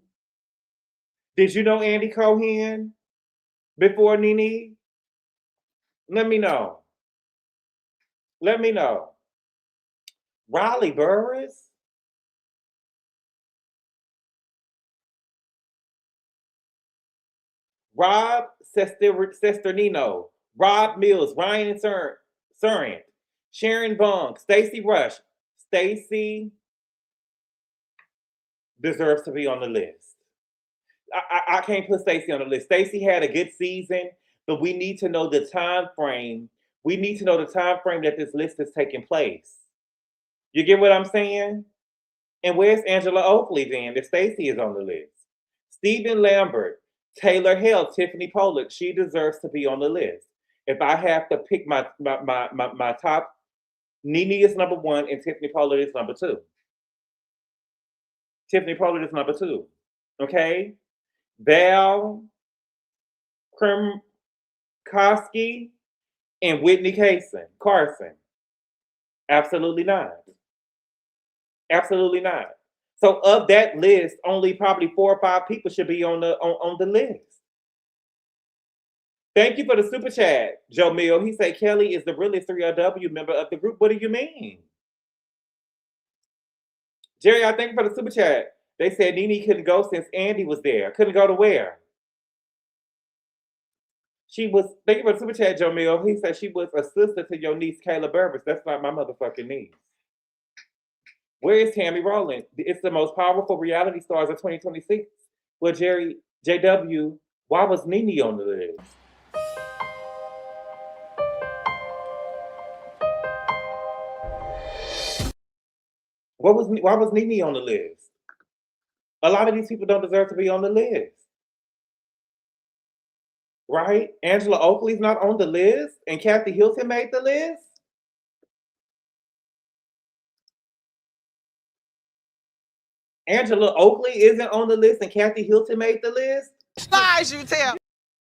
Did you know Andy Cohen before Nene? Let me know. Let me know. Riley Burris? Rob Sesternino, Rob Mills, Ryan Surrent, Sharon Vaughn, Stacey Rush. Stacey deserves to be on the list. I can't put Stacey on the list. Stacey had a good season, but we need to know the time frame. We need to know the time frame that this list is taking place. You get what I'm saying? And where's Angela Oakley then if Stacey is on the list? Stephen Lambert, Taylor Hale, Tiffany Pollard, she deserves to be on the list. If I have to pick my top, Nene is number 1 and Tiffany Pollard is number 2. Tiffany Pollard is number 2. Okay? Val Kremkowski and Whitney Carson. Absolutely not. Absolutely not. So of that list, only probably 4 or 5 people should be on the list. Thank you for the super chat, Joe Mill. He said Kelly is the realest 3LW member of the group. What do you mean? Jerry, I thank you for the super chat. They said Nene couldn't go since Andy was there. Couldn't go to where? She was, thank you for the super chat, Joe Mill. He said she was a sister to your niece, Kayla Burvis. That's not my motherfucking niece. Where is Tammy Rowland? It's the most powerful reality stars of 2026. Well, Jerry, JW, why was Nene on the list? Why was Nene on the list? A lot of these people don't deserve to be on the list. Right? Angela Oakley's not on the list, and Kathy Hilton made the list? Angela Oakley isn't on the list, and Kathy Hilton made the list? Lies you tell.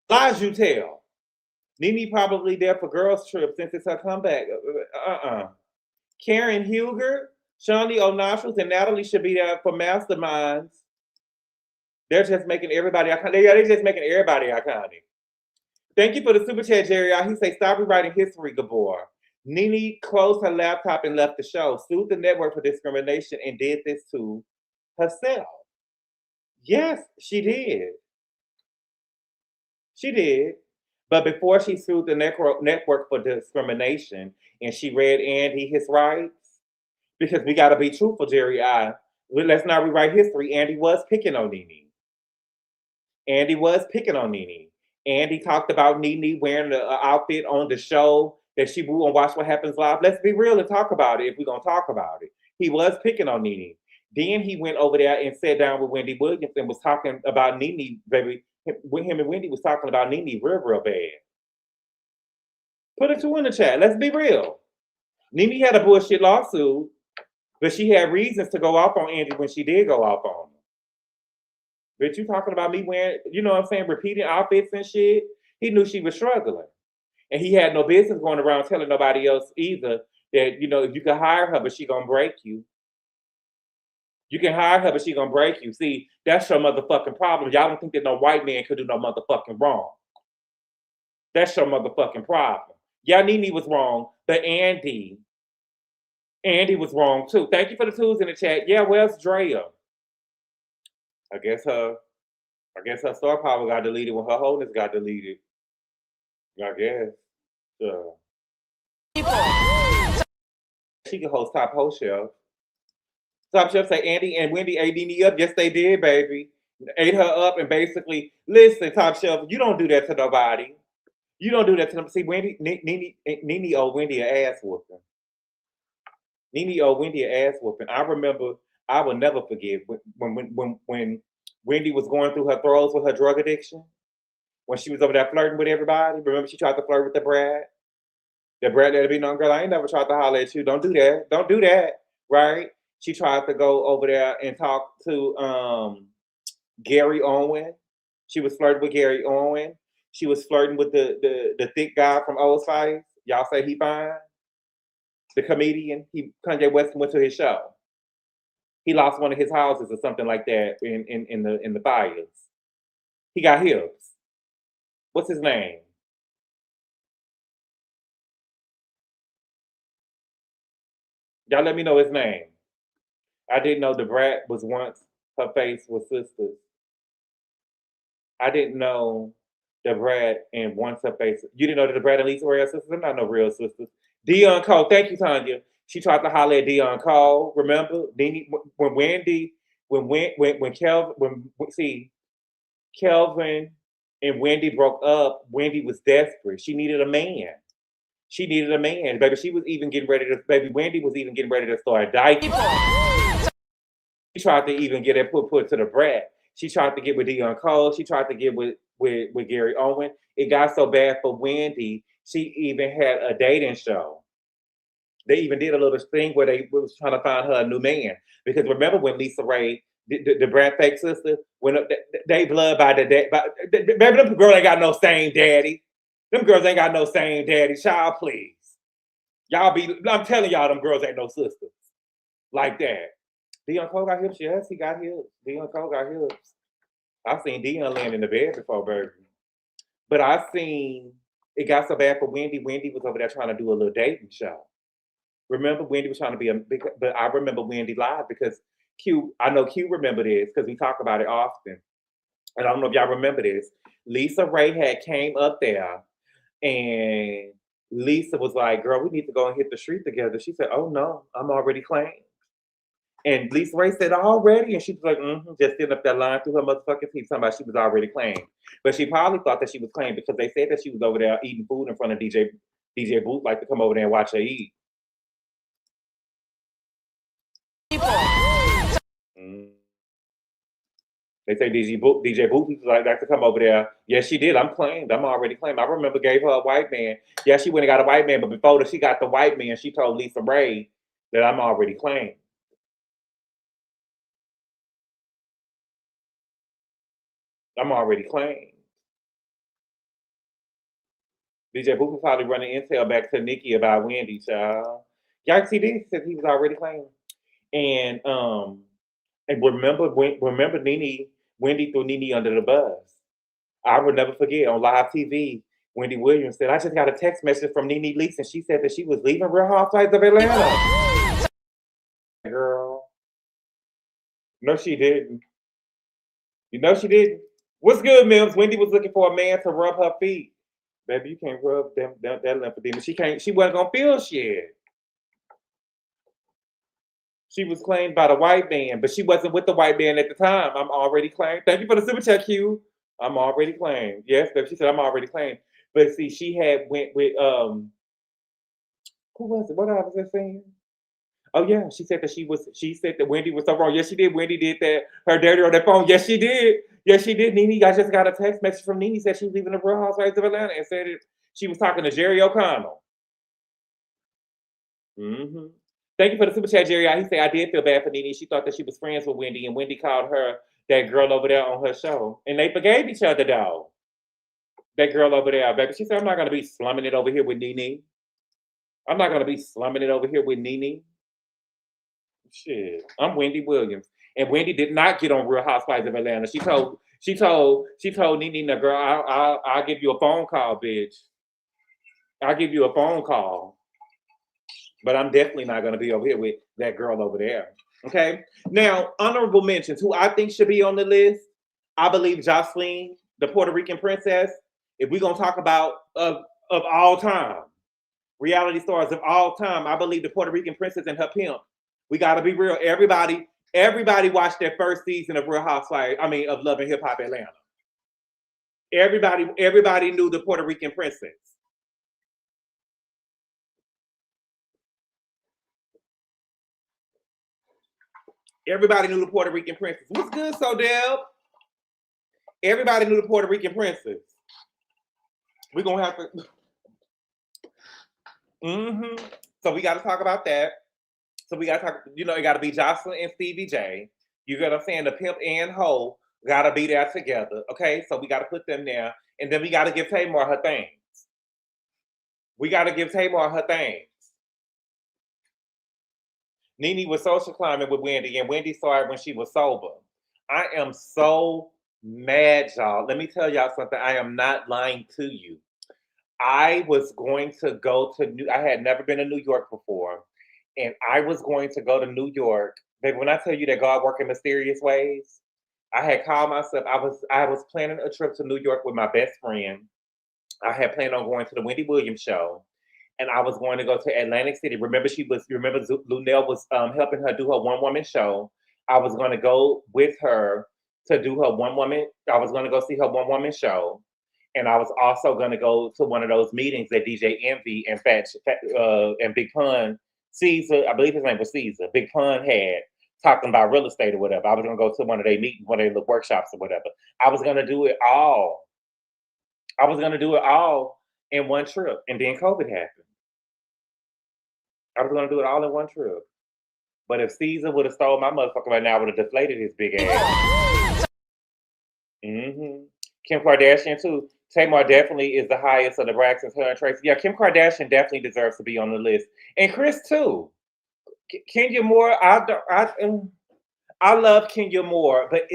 Lies you tell. Nene probably there for girls' trip since it's her comeback. Karen Huger, Shawnee O'Nationals, and Natalie should be there for Masterminds. They're just making everybody iconic. They're just making everybody iconic. Thank you for the super chat, Jerry. He say, stop rewriting history, Gabor. Nene closed her laptop and left the show, sued the network for discrimination, and did this to herself. Yes, she did. She did. But before she sued the network for discrimination and she read Andy his rights, because we got to be truthful, Jerry. Let's not rewrite history. Andy was picking on Nene. Andy was picking on Nene. Andy talked about Nene wearing the outfit on the show that she wore on Watch What Happens Live. Let's be real and talk about it if we're going to talk about it. He was picking on Nene. Then he went over there and sat down with Wendy Williams and was talking about Nene, baby. With him and Wendy was talking about Nene real bad. Put it two in the chat. Let's be real. Nene had a bullshit lawsuit, but she had reasons to go off on Andy when she did go off on him. But you talking about me wearing, you know what I'm saying, repeating outfits and shit? He knew she was struggling. And he had no business going around telling nobody else either that, you know, you can hire her, but she gonna break you. You can hire her, but she gonna break you. See, that's your motherfucking problem. Y'all don't think that no white man could do no motherfucking wrong. That's your motherfucking problem. Yeah, Nene was wrong, but Andy was wrong too. Thank you for the tools in the chat. Yeah, where's Drea? I guess her star power got deleted when her wholeness got deleted. I guess. She can host Top Host Shelf. Top Shelf say Andy and Wendy ate Nene up. Yes, they did, baby. Ate her up and basically, listen, Top Shelf, you don't do that to nobody. You don't do that to them. See, Nene owed Wendy an ass whooping. Nene owed Wendy an ass whooping. I remember, I will never forget when Wendy was going through her throes with her drug addiction. When she was over there flirting with everybody. Remember she tried to flirt with the Brad? The Brad let her be known, girl, I ain't never tried to holler at you. Don't do that. Don't do that, right? She tried to go over there and talk to Gary Owen. She was flirting with Gary Owen. She was flirting with the thick guy from Old Spice. Y'all say he fine? The comedian. Kanye West went to his show. He lost one of his houses or something like that in the fires. He got hips. What's his name? Y'all let me know his name. I didn't know the Brat was once her face was sisters. I didn't know the Brat and once her face. You didn't know that the Brat and Lisa were sisters? They're not no real sisters. Dion Cole, thank you, Tanya. She tried to holler at Dion Cole. Remember, when Wendy, when Kelvin and Wendy broke up, Wendy was desperate. She needed a man. She needed a man, baby. She was even getting ready to, baby, Wendy was even getting ready to start diapers. She tried to even get it put to the Brat. She tried to get with Dion Cole. She tried to get with Gary Owen. It got so bad for Wendy, she even had a dating show. They even did a little thing where they was trying to find her a new man. Because remember when Lisa Ray, the Brat fake sister, when they blood by the dad, baby, them girls ain't got no same daddy. Them girls ain't got no same daddy. Child, please. I'm telling y'all, them girls ain't no sisters. Like that. Dion Cole got hips. Yes, he got hips. Dion Cole got hips. I've seen Dion land in the bed before, baby. But I've seen it got so bad for Wendy. Wendy was over there trying to do a little dating show. Remember, Wendy was trying to be but I remember Wendy live because I know Q remember this because we talk about it often. And I don't know if y'all remember this. Lisa Ray had came up there and Lisa was like, girl, we need to go and hit the street together. She said, oh no, I'm already claimed. And Lisa Ray said, already? And she was like, just sitting up that line through her motherfucking teeth, talking about she was already claimed. But she probably thought that she was claimed because they said that she was over there eating food in front of DJ Booth, like to come over there and watch her eat. They say DJ Booth was like to come over there. Yes, she did. I'm claimed. I'm already claimed. I remember gave her a white man. Yeah, she went and got a white man, but before she got the white man, she told Lisa Ray that I'm already claimed. I'm already claimed. DJ Booth was probably running intel back to Nikki about Wendy, child. Y'all see this? Said he was already claimed. And remember Nene, Wendy threw Nene under the bus. I will never forget on live TV Wendy Williams said, I just got a text message from Nene Leakes, and she said that she was leaving Real Housewives of Atlanta. Girl. No, she didn't. You know she didn't. What's good, Mims? Wendy was looking for a man to rub her feet. Baby, you can't rub that lymphedema. She wasn't gonna feel shit. She was claimed by the white man, but she wasn't with the white man at the time. I'm already claimed. Thank you for the super chat, Q. I'm already claimed. Yes, baby. She said I'm already claimed. But see, she had went with who was it? What I was just saying? Oh yeah, she said that Wendy was so wrong. Yes, she did. Wendy did that. Her dirty on that phone. Yes, she did. Yes, she did. Nene, I just got a text message from Nene, said she was leaving the Real Housewives of Atlanta, and said she was talking to Jerry O'Connell. Mm-hmm. Thank you for the super chat, Jerry. He said I did feel bad for Nene. She thought that she was friends with Wendy, and Wendy called her that girl over there on her show, and they forgave each other though. That girl over there, baby. She said I'm not gonna be slumming it over here with Nene. I'm not gonna be slumming it over here with Nene. Shit, I'm Wendy Williams, and Wendy did not get on Real Housewives of Atlanta. She told Nene, "No, girl, I'll give you a phone call, bitch. I'll give you a phone call, but I'm definitely not gonna be over here with that girl over there." Okay. Now, honorable mentions who I think should be on the list. I believe Jocelyn, the Puerto Rican princess. If we're gonna talk about of all time, reality stars of all time, I believe the Puerto Rican princess and her pimp. We gotta be real. Everybody watched that first season of Real Housewives. Of Love and Hip Hop Atlanta. Everybody knew the Puerto Rican princess. Everybody knew the Puerto Rican princess. What's good, so Deb? Everybody knew the Puerto Rican princess. We're gonna have to. So we got to talk about that. So we got to talk. It got to be Jocelyn and Stevie J. You get what I'm saying? The pimp and hoe got to be there together. Okay, so we got to put them there, and then we got to give Tamar her things. We got to give Tamar her things. Nene was social climbing with Wendy, and Wendy saw it when she was sober. I am so mad, y'all. Let me tell y'all something. I am not lying to you. I was going to go to I had never been to New York before, and I was going to go to New York. Baby, when I tell you that God works in mysterious ways, I had called myself. I was planning a trip to New York with my best friend. I had planned on going to the Wendy Williams show, and I was going to go to Atlantic City. Remember Lunel was helping her do her one-woman show. I was going to go with her to do her one-woman. I was going to go see her one-woman show. And I was also going to go to one of those meetings that DJ Envy and and Big Pun, Caesar, I believe his name was Caesar, Big Pun had talking about real estate or whatever. I was going to go to one of their meetings, one of their little workshops or whatever. I was going to do it all. I was going to do it all in one trip. And then COVID happened. I was going to do it all in one trip. But if Caesar would have stole my motherfucker right now, I would have deflated his big ass. Kim Kardashian, too. Tamar definitely is the highest of the Braxtons, her and Tracy. Yeah, Kim Kardashian definitely deserves to be on the list. And Chris, too. Kenya Moore, I love Kenya Moore, but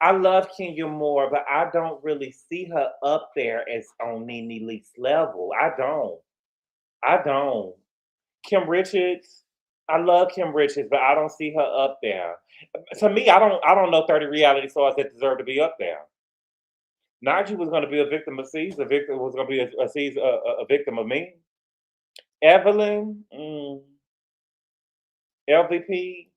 I love Kenya Moore, but I don't really see her up there as on Nene Leakes' level. I don't. Kim Richards, I love Kim Richards, but I don't see her up there. To me, I don't know 30 reality stars that deserve to be up there. Najee was going to be a victim of Caesar. Victor was going to be a victim of me. Evelyn, LVP.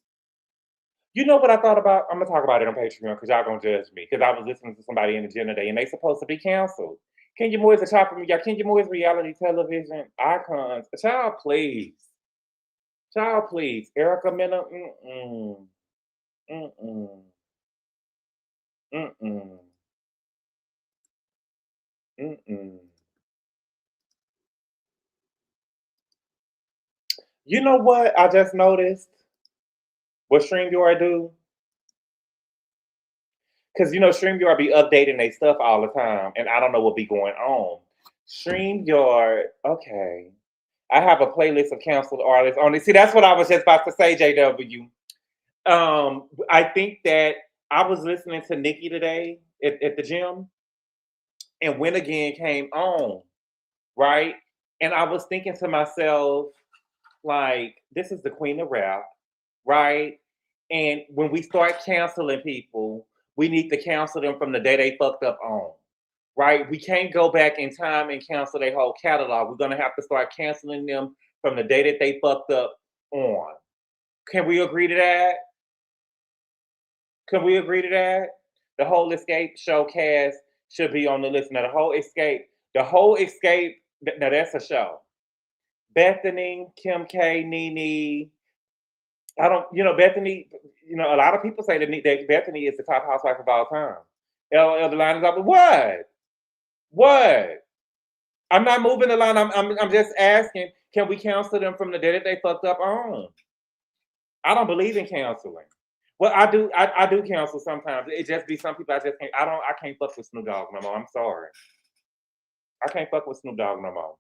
You know what I thought about? I'm going to talk about it on Patreon because y'all going to judge me. Because I was listening to somebody in the gym today and they supposed to be canceled. Kenya Moore is a top of me. Y'all, Kenya Moore is reality television icons. Child, please. Erica Mena, You know what I just noticed? What StreamYard do? Because StreamYard be updating their stuff all the time, and I don't know what be going on. StreamYard, okay. I have a playlist of canceled artists on it. See, that's what I was just about to say, JW. I think that I was listening to Nikki today at the gym, and When Again came on, right? And I was thinking to myself, like, this is the queen of rap, right? And when we start canceling people, we need to cancel them from the day they fucked up on, right? We can't go back in time and cancel their whole catalog. We're gonna have to start canceling them from the day that they fucked up on. Can we agree to that? Can we agree to that? The whole Escape show cast should be on the list. Now, the whole Escape, now that's a show. Bethany, Kim K, Nene. I don't, Bethany, a lot of people say that Bethany is the top housewife of all time. The line is up, but what? What? I'm not moving the line. I'm just asking, can we cancel them from the day that they fucked up on? I don't believe in canceling. Well, I do cancel sometimes. It just be some people I just can't. I can't fuck with Snoop Dogg no more. I'm sorry. I can't fuck with Snoop Dogg no more.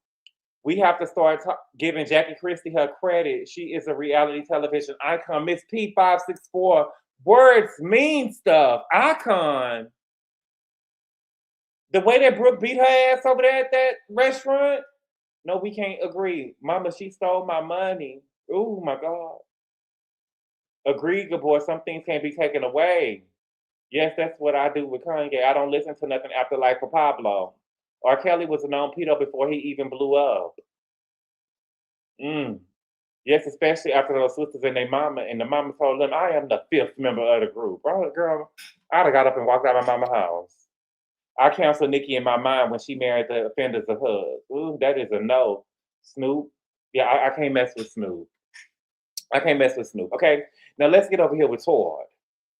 We have to start giving Jackie Christie her credit. She is a reality television icon. Miss P564, words mean stuff. Icon. The way that Brooke beat her ass over there at that restaurant, no, we can't agree. Mama, she stole my money. Oh my God. Agreed, Gabor. Some things can't be taken away. Yes, that's what I do with Kanye. I don't listen to nothing after Life of Pablo. R. Kelly was a known pedo before he even blew up. Yes, especially after those sisters and their mama, and the mama told them, I am the 5th member of the group. Oh, girl, I'd have got up and walked out of my mama's house. I canceled Nikki in my mind when she married the Offenders of Hug. Ooh, that is a no. Snoop. Yeah, I can't mess with Snoop. I can't mess with Snoop. Okay, now let's get over here with Todd.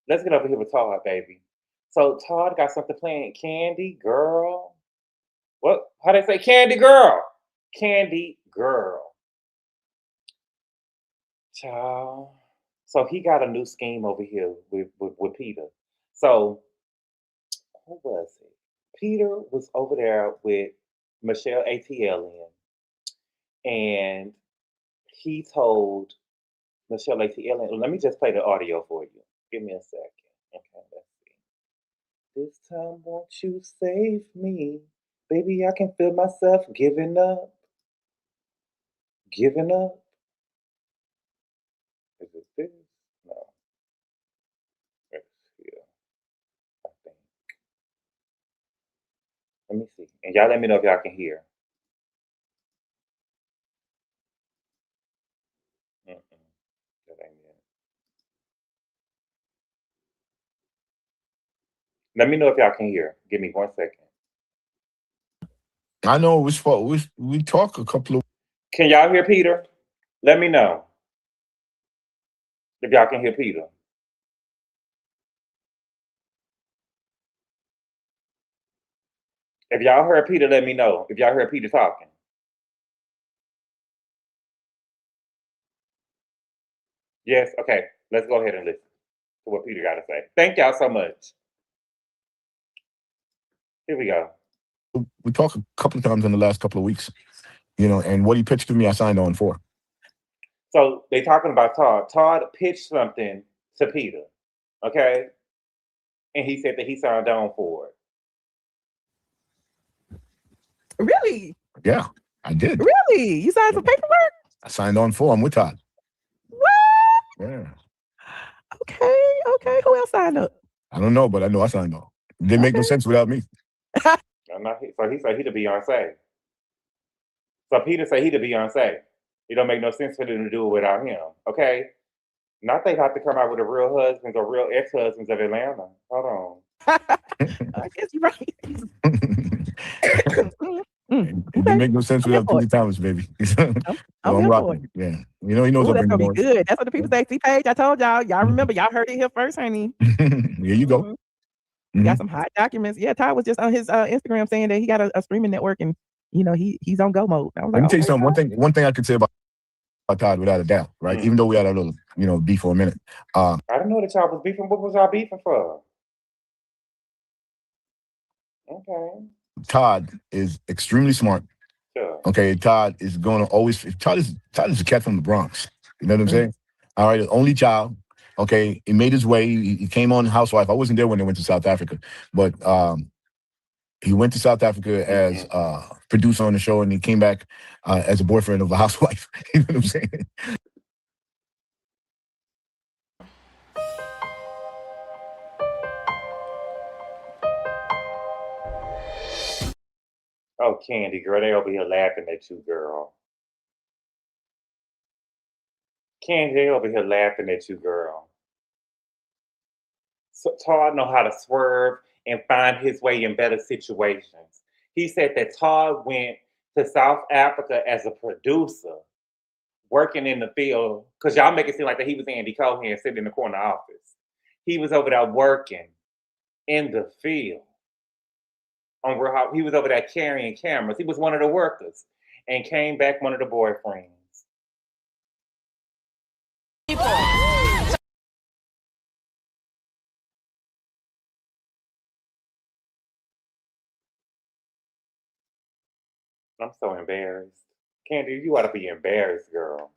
Let's get over here with Todd, baby. So Todd got something playing. Candy Girl. What? How they say Candy Girl? Candy Girl. Child. So he got a new scheme over here with Peter. So who was it? Peter was over there with Michelle ATL and he told Michelle ATL, let me just play the audio for you. Give me a second. Okay, let's see. This time, won't you save me? Baby, I can feel myself giving up. Giving up? Is it this? No. It's here. I think. Let me see. And y'all let me know if y'all can hear. That ain't it. Let me know if y'all can hear. Give me 1 second. I know we talk a couple of. Can y'all hear Peter? Let me know if y'all can hear Peter. If y'all heard Peter, let me know. If y'all heard Peter talking. Yes, okay. Let's go ahead and listen to what Peter got to say. Thank y'all so much. Here we go. We talked a couple of times in the last couple of weeks, and what he pitched to me, I signed on for. So they talking about Todd. Todd pitched something to Peter, okay? And he said that he signed on for it. Really? Yeah, I did. Really? You signed some paperwork? I signed on for him with Todd. What? Yeah. Okay. Who else signed up? I don't know, but I know I signed on. It didn't make no sense without me. So he said he the Beyonce. So Peter said he the Beyonce. It don't make no sense for them to do it without him. Okay? Not they have to come out with the real husbands or real ex-husbands of Atlanta. Hold on. I guess you're right. It didn't make no sense without Peter Thomas, baby. I'm rocking. Yeah. He knows that's gonna be good. That's what the people say. See, Paige, I told y'all. Y'all remember, y'all heard it here first, honey. Here you go. We got some hot documents. Yeah, Todd was just on his Instagram saying that he got a streaming network and he's on go mode. I was Let me tell you something. One thing I could say about Todd without a doubt, right? Even though we had a little, beef for a minute. I didn't know that y'all was beefing. What was y'all beefing for? Okay. Todd is extremely smart. Sure. Okay, Todd is Todd is a cat from the Bronx. You know what I'm saying? All right, only child. Okay, he made his way. He came on Housewife. I wasn't there when they went to South Africa, but He went to South Africa as producer on the show, and he came back as a boyfriend of a housewife. You know what I'm saying? Oh, Candy, girl, they over here laughing at you, girl. Candy, they over here laughing at you, girl. So Todd know how to swerve and find his way in better situations. He said that Todd went to South Africa as a producer, working in the field, because y'all make it seem like that he was Andy Cohen sitting in the corner office. He was over there working in the field. He was over there carrying cameras. He was one of the workers and came back one of the boyfriends. I'm so embarrassed. Candy, you ought to be embarrassed, girl.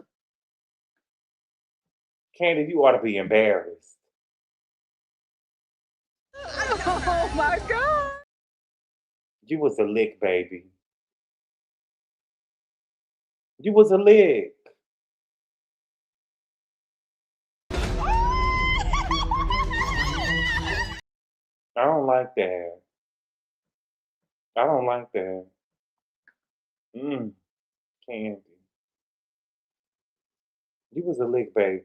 Candy, you ought to be embarrassed. Oh my God. You was a lick, baby. You was a lick. I don't like that. I don't like that. Candy. You was a lick, baby.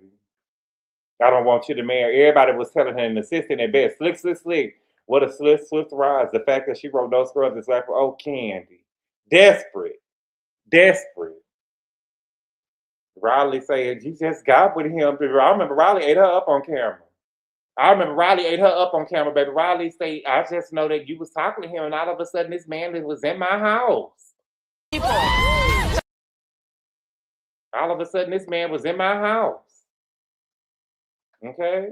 I don't want you to marry. Everybody was telling her an assistant at best. Slick, slick, slick. What a swift rise. The fact that she wrote those scrubs is like, oh, Candy. Desperate. Desperate. Riley said, you just got with him. I remember Riley ate her up on camera. Baby. Riley said, I just know that you was talking to him, and all of a sudden this man was in my house. All of a sudden this man was in my house. Okay?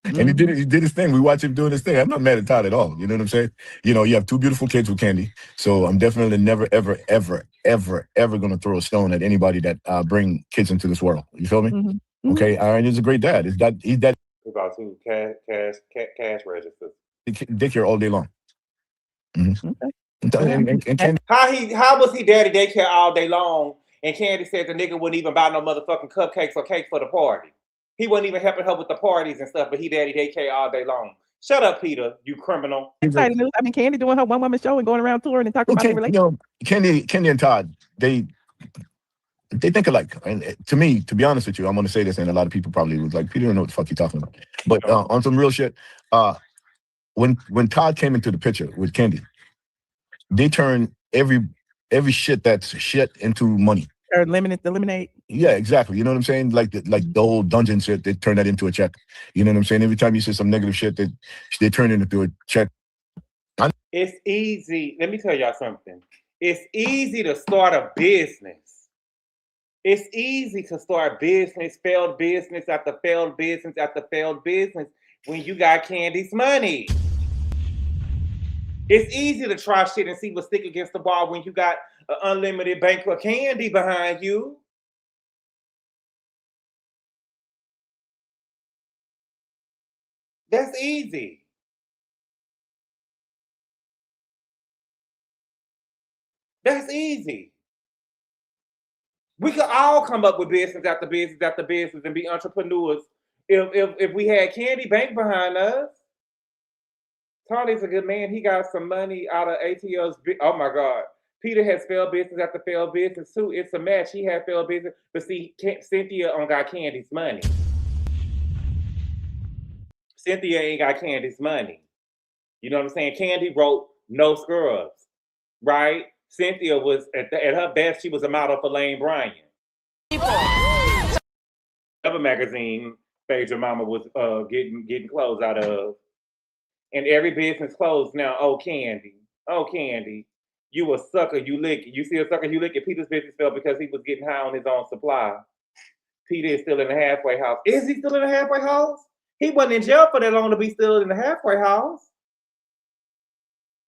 And he did his thing. We watch him doing his thing. I'm not mad at Todd at all. You know what I'm saying? You know, you have two beautiful kids with Candy. So I'm definitely never, ever, ever, ever, ever going to throw a stone at anybody that bring kids into this world. You feel me? Okay. Aaron is a great dad. He's that. About two cash registers. Daycare all day long. Okay. How was he daddy daycare all day long? And Candy said the nigga wouldn't even buy no motherfucking cupcakes or cake for the party. He wasn't even helping her with the parties and stuff, but he daddy daycare all day long. Shut up, Peter, you criminal. Exciting news. I mean, Candy doing her one woman show and going around touring and talking about the relationship. Candy and Todd, they think alike. And to me, to be honest with you, I'm going to say this, and a lot of people probably was like, Peter don't know what the fuck you're talking about. But on some real shit, when Todd came into the picture with Candy, they turned every shit that's shit into money. Or eliminate. Yeah, exactly. You know what I'm saying? Like the whole dungeon shit, they turn that into a check. You know what I'm saying? Every time you say some negative shit, they turn it into a check. It's easy. Let me tell y'all something. It's easy to start a business. It's easy to start business, failed business after failed business after failed business when you got Candy's money. It's easy to try shit and see what stick against the wall when you got an unlimited bank of Candy behind you. That's easy. That's easy. We could all come up with business after business after business and be entrepreneurs if we had Candy Bank behind us. Tony's a good man. He got some money out of ATL's. Oh my God. Peter has failed business after failed business too. It's a match. He had failed business, but see, Cynthia got Candy's money. Cynthia ain't got Candy's money. You know what I'm saying? Candy wrote No Scrubs, right? Cynthia was at her best. She was a model for Lane Bryant. Other magazine page your mama was getting clothes out of, and every business closed now. Oh Candy, you a sucker. You lick it. You see a sucker. You lick it. Peter's business fell because he was getting high on his own supply. Peter is still in the halfway house. Is he still in the halfway house? He wasn't in jail for that long to be still in the halfway house.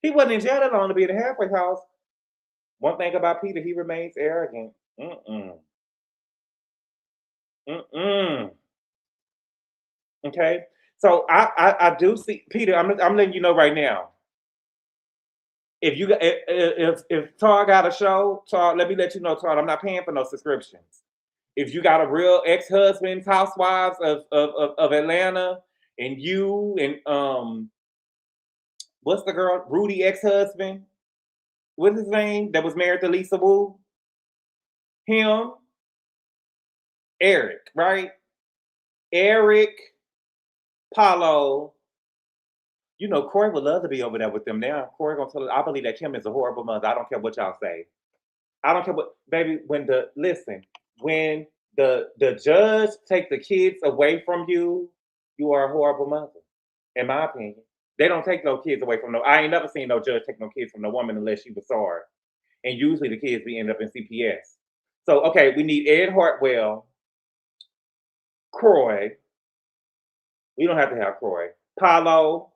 He wasn't in jail that long to be in the halfway house. One thing about Peter, he remains arrogant. Okay, so I do see Peter. I'm letting you know right now. if Todd got a show, Todd, let me let you know, Todd, I'm not paying for no subscriptions. If you got a real ex-husband, housewives of Atlanta, and you and what's the girl? Rudy ex-husband? What's his name? That was married to Lisa Wu? Him? Eric, right? Eric, Paulo. You know, Corey would love to be over there with them now. Corey gonna tell us, I believe that Kim is a horrible mother. I don't care what y'all say. I don't care what, baby, when the judge take the kids away from you, you are a horrible mother, in my opinion. They don't take no kids away from I ain't never seen no judge take no kids from no woman unless she was sorry. And usually the kids be end up in CPS. So, okay, we need Ed Hartwell, Croy. We don't have to have Croy. Paulo,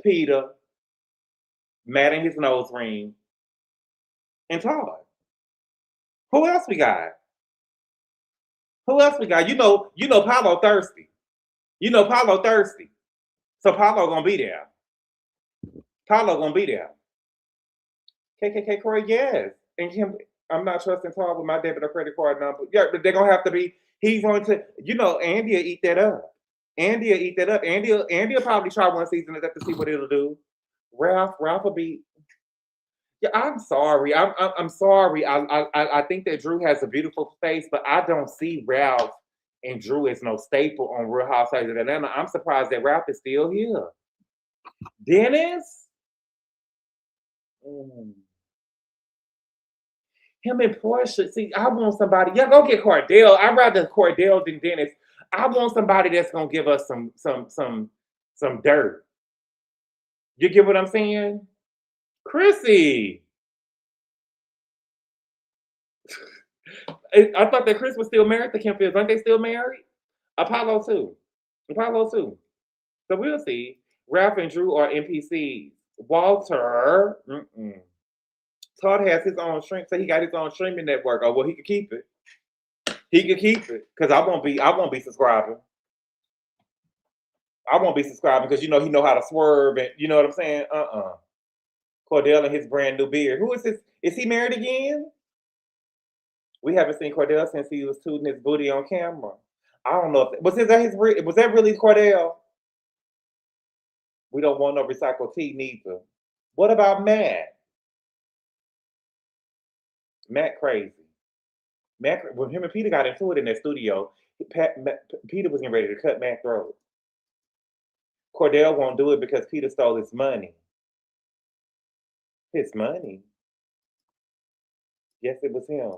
Peter, Matt in his nose ring, and Todd. Who else we got? Who else we got? You know Paulo thirsty. You know Paulo thirsty. So Paulo gonna be there. Paulo gonna be there. KKK Corey, yes. And Kim, I'm not trusting Todd with my debit or credit card number. Yeah, but they're gonna have to be. He's going to, Andy will eat that up. Andy will eat that up. Andy will probably try one season of that to see what it'll do. Ralph will be. Yeah, I'm sorry. I'm sorry. I think that Drew has a beautiful face, but I don't see Ralph and Drew as no staple on Real Housewives of Atlanta. I'm surprised that Ralph is still here. Dennis? Him and Portia. See, I want somebody. Yeah, go get Cordell. I'd rather Cordell than Dennis. I want somebody that's gonna give us some dirt. You get what I'm saying? Chrissy. I thought that Chris was still married to Kim Fields. Aren't they still married? Apollo too. So we'll see. Ralph and Drew are NPCs. Walter. Todd has his own stream, so he got his own streaming network. Oh well, he could keep it. He could keep it because I won't be subscribing. I won't be subscribing because he know how to swerve and you know what I'm saying. Cordell and his brand new beard. Who is this? Is he married again? We haven't seen Cordell since he was tooting his booty on camera. I don't know if was that really Cordell? We don't want no recycled tea neither. What about Matt? Matt crazy. When him and Peter got into it in that studio, Peter was getting ready to cut Matt's throat. Cordell won't do it because Peter stole his money. His money? Yes, it was him.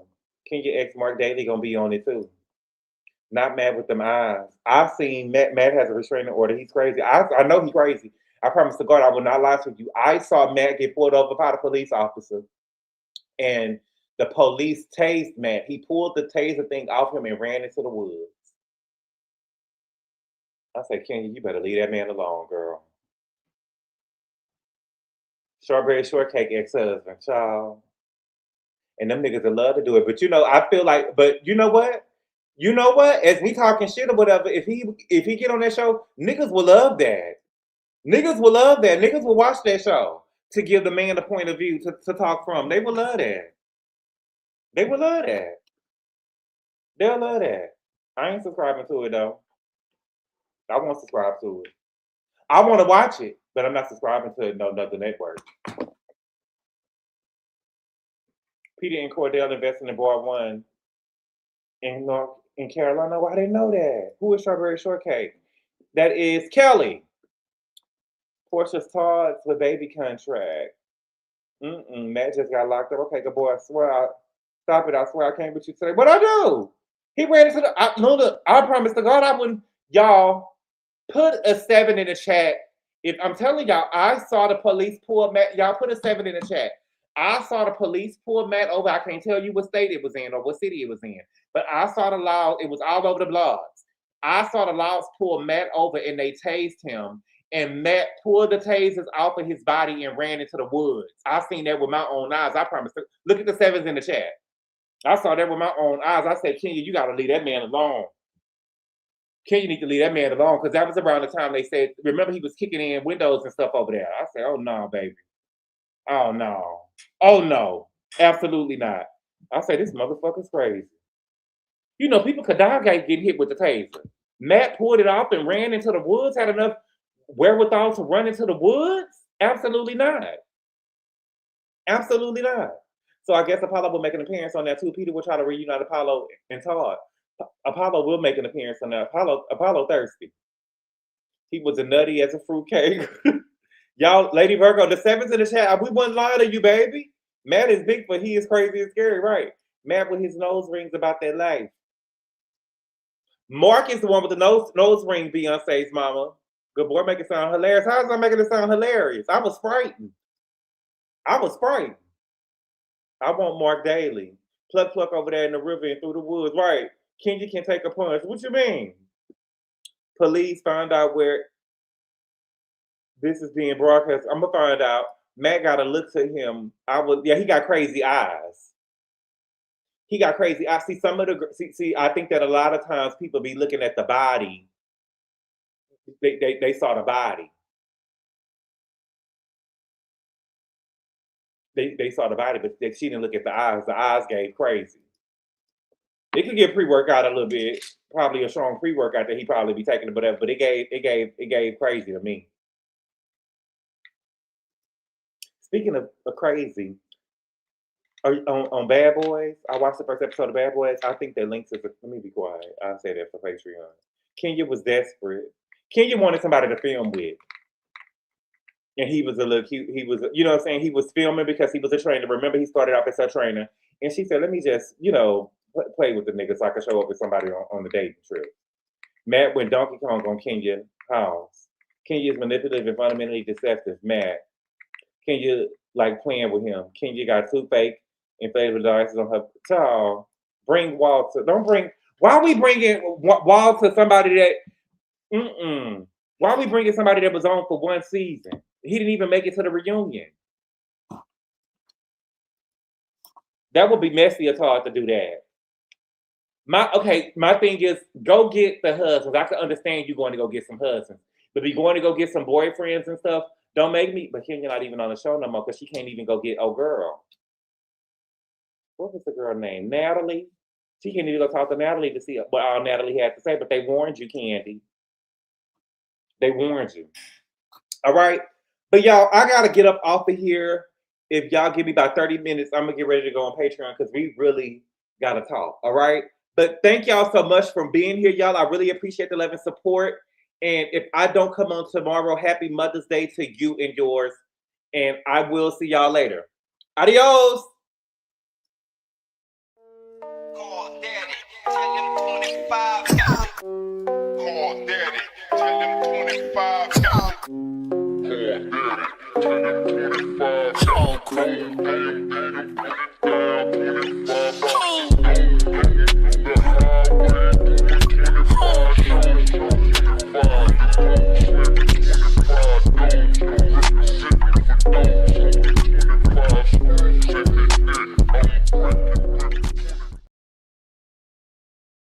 Kenya ex Mark Daly gonna be on it too. Not mad with them eyes. I've seen Matt has a restraining order. He's crazy. I know he's crazy. I promise to God I will not lie to you. I saw Matt get pulled over by the police officer. And the police tased Matt. He pulled the taser thing off him and ran into the woods. I said, Kenya, you better leave that man alone, girl. Strawberry shortcake ex-husband, child. And them niggas would love to do it. But I feel like, but you know what? As we talking shit or whatever, if he get on that show, niggas will love that. Niggas will love that. Niggas will watch that show to give the man a point of view to talk from. They will love that. They will love that. They'll love that. I ain't subscribing to it though. I won't subscribe to it. I want to watch it, but I'm not subscribing to no other network. Peter and Cordell investing in Bar One in Carolina. Why I didn't know that. Who is Strawberry Shortcake? That is Kelly. Portia's Todd's with baby contract. Matt just got locked up. Okay, Gabor, stop it. I swear I came with you today. What I do? He ran into I promise to God I wouldn't. Y'all, put a 7 in the chat. If I'm telling y'all, I saw the police pull Matt. Y'all put a 7 in the chat. I saw the police pull Matt over. I can't tell you what state it was in or what city it was in, but I saw the loud. It was all over the blogs. I saw the logs pull Matt over and they tased him. And Matt pulled the tasers off of his body and ran into the woods. I seen that with my own eyes. I promise. Look at the 7s in the chat. I saw that with my own eyes. I said, Kenya, you got to leave that man alone. Kenya need to leave that man alone because that was around the time they said, remember he was kicking in windows and stuff over there. I said, oh, no, baby. Oh no. Oh no. Absolutely not. I say this motherfucker's crazy. You know, people could die getting hit with the taser. Matt pulled it off and ran into the woods, had enough wherewithal to run into the woods? Absolutely not. Absolutely not. So I guess Apollo will make an appearance on that too. Peter will try to reunite Apollo and Todd. Apollo will make an appearance on that. Apollo thirsty. He was a nutty as a fruitcake. Y'all, Lady Virgo, the sevens in the chat. We wouldn't lie to you, baby. Matt is big, but he is crazy and scary, right? Matt with his nose rings about that life. Mark is the one with the nose ring, Beyonce's mama. Gabor make it sound hilarious. How is I making it sound hilarious? I was frightened. I want Mark Daly. Pluck over there in the river and through the woods. Right. Kenya can take a punch. What you mean? Police found out where this is being broadcast. I'm gonna find out. Matt gotta look to him. He got crazy eyes. He got crazy eyes. See, I think that a lot of times people be looking at the body. They saw the body. They saw the body, but she didn't look at the eyes. The eyes gave crazy. It could get pre-workout a little bit, probably a strong pre-workout that he probably be taking, whatever. But it gave crazy to me. Speaking of crazy, on Bad Boys, I watched the first episode of Bad Boys. I think that links is. Let me be quiet. I'll say that for Patreon. Kenya was desperate. Kenya wanted somebody to film with. And he was a little cute. He was, you know what I'm saying? He was filming because he was a trainer. Remember, he started off as a trainer. And she said, let me just, play with the nigga so I can show up with somebody on the dating trip. Matt went Donkey Kong on Kenya house. Kenya is manipulative and fundamentally deceptive. Matt. Kenya like playing with him. Kenya got two fake inflatable devices on her. Child, bring Walter. Don't bring. Why are we bringing Walter somebody that? Why are we bringing somebody that was on for one season? He didn't even make it to the reunion. That would be messy or hard to do that. My thing is, go get the husbands. I can understand you going to go get some husbands. But if you're going to go get some boyfriends and stuff, don't make me. But Kenya not even on the show no more because she can't even go get girl. What was the girl name? Natalie. She can't even go talk to Natalie to see what all Natalie had to say. But they warned you, Candy. They warned you. All right. But y'all, I got to get up off of here. If y'all give me about 30 minutes, I'm going to get ready to go on Patreon because we really got to talk. All right. But thank y'all so much for being here, y'all. I really appreciate the love and support. And if I don't come on tomorrow, happy Mother's Day to you and yours. And I will see y'all later. Adios. Call Daddy, tell him 25 got it. Call Daddy, tell him 25 got it. Call Daddy, tell him 25 got it.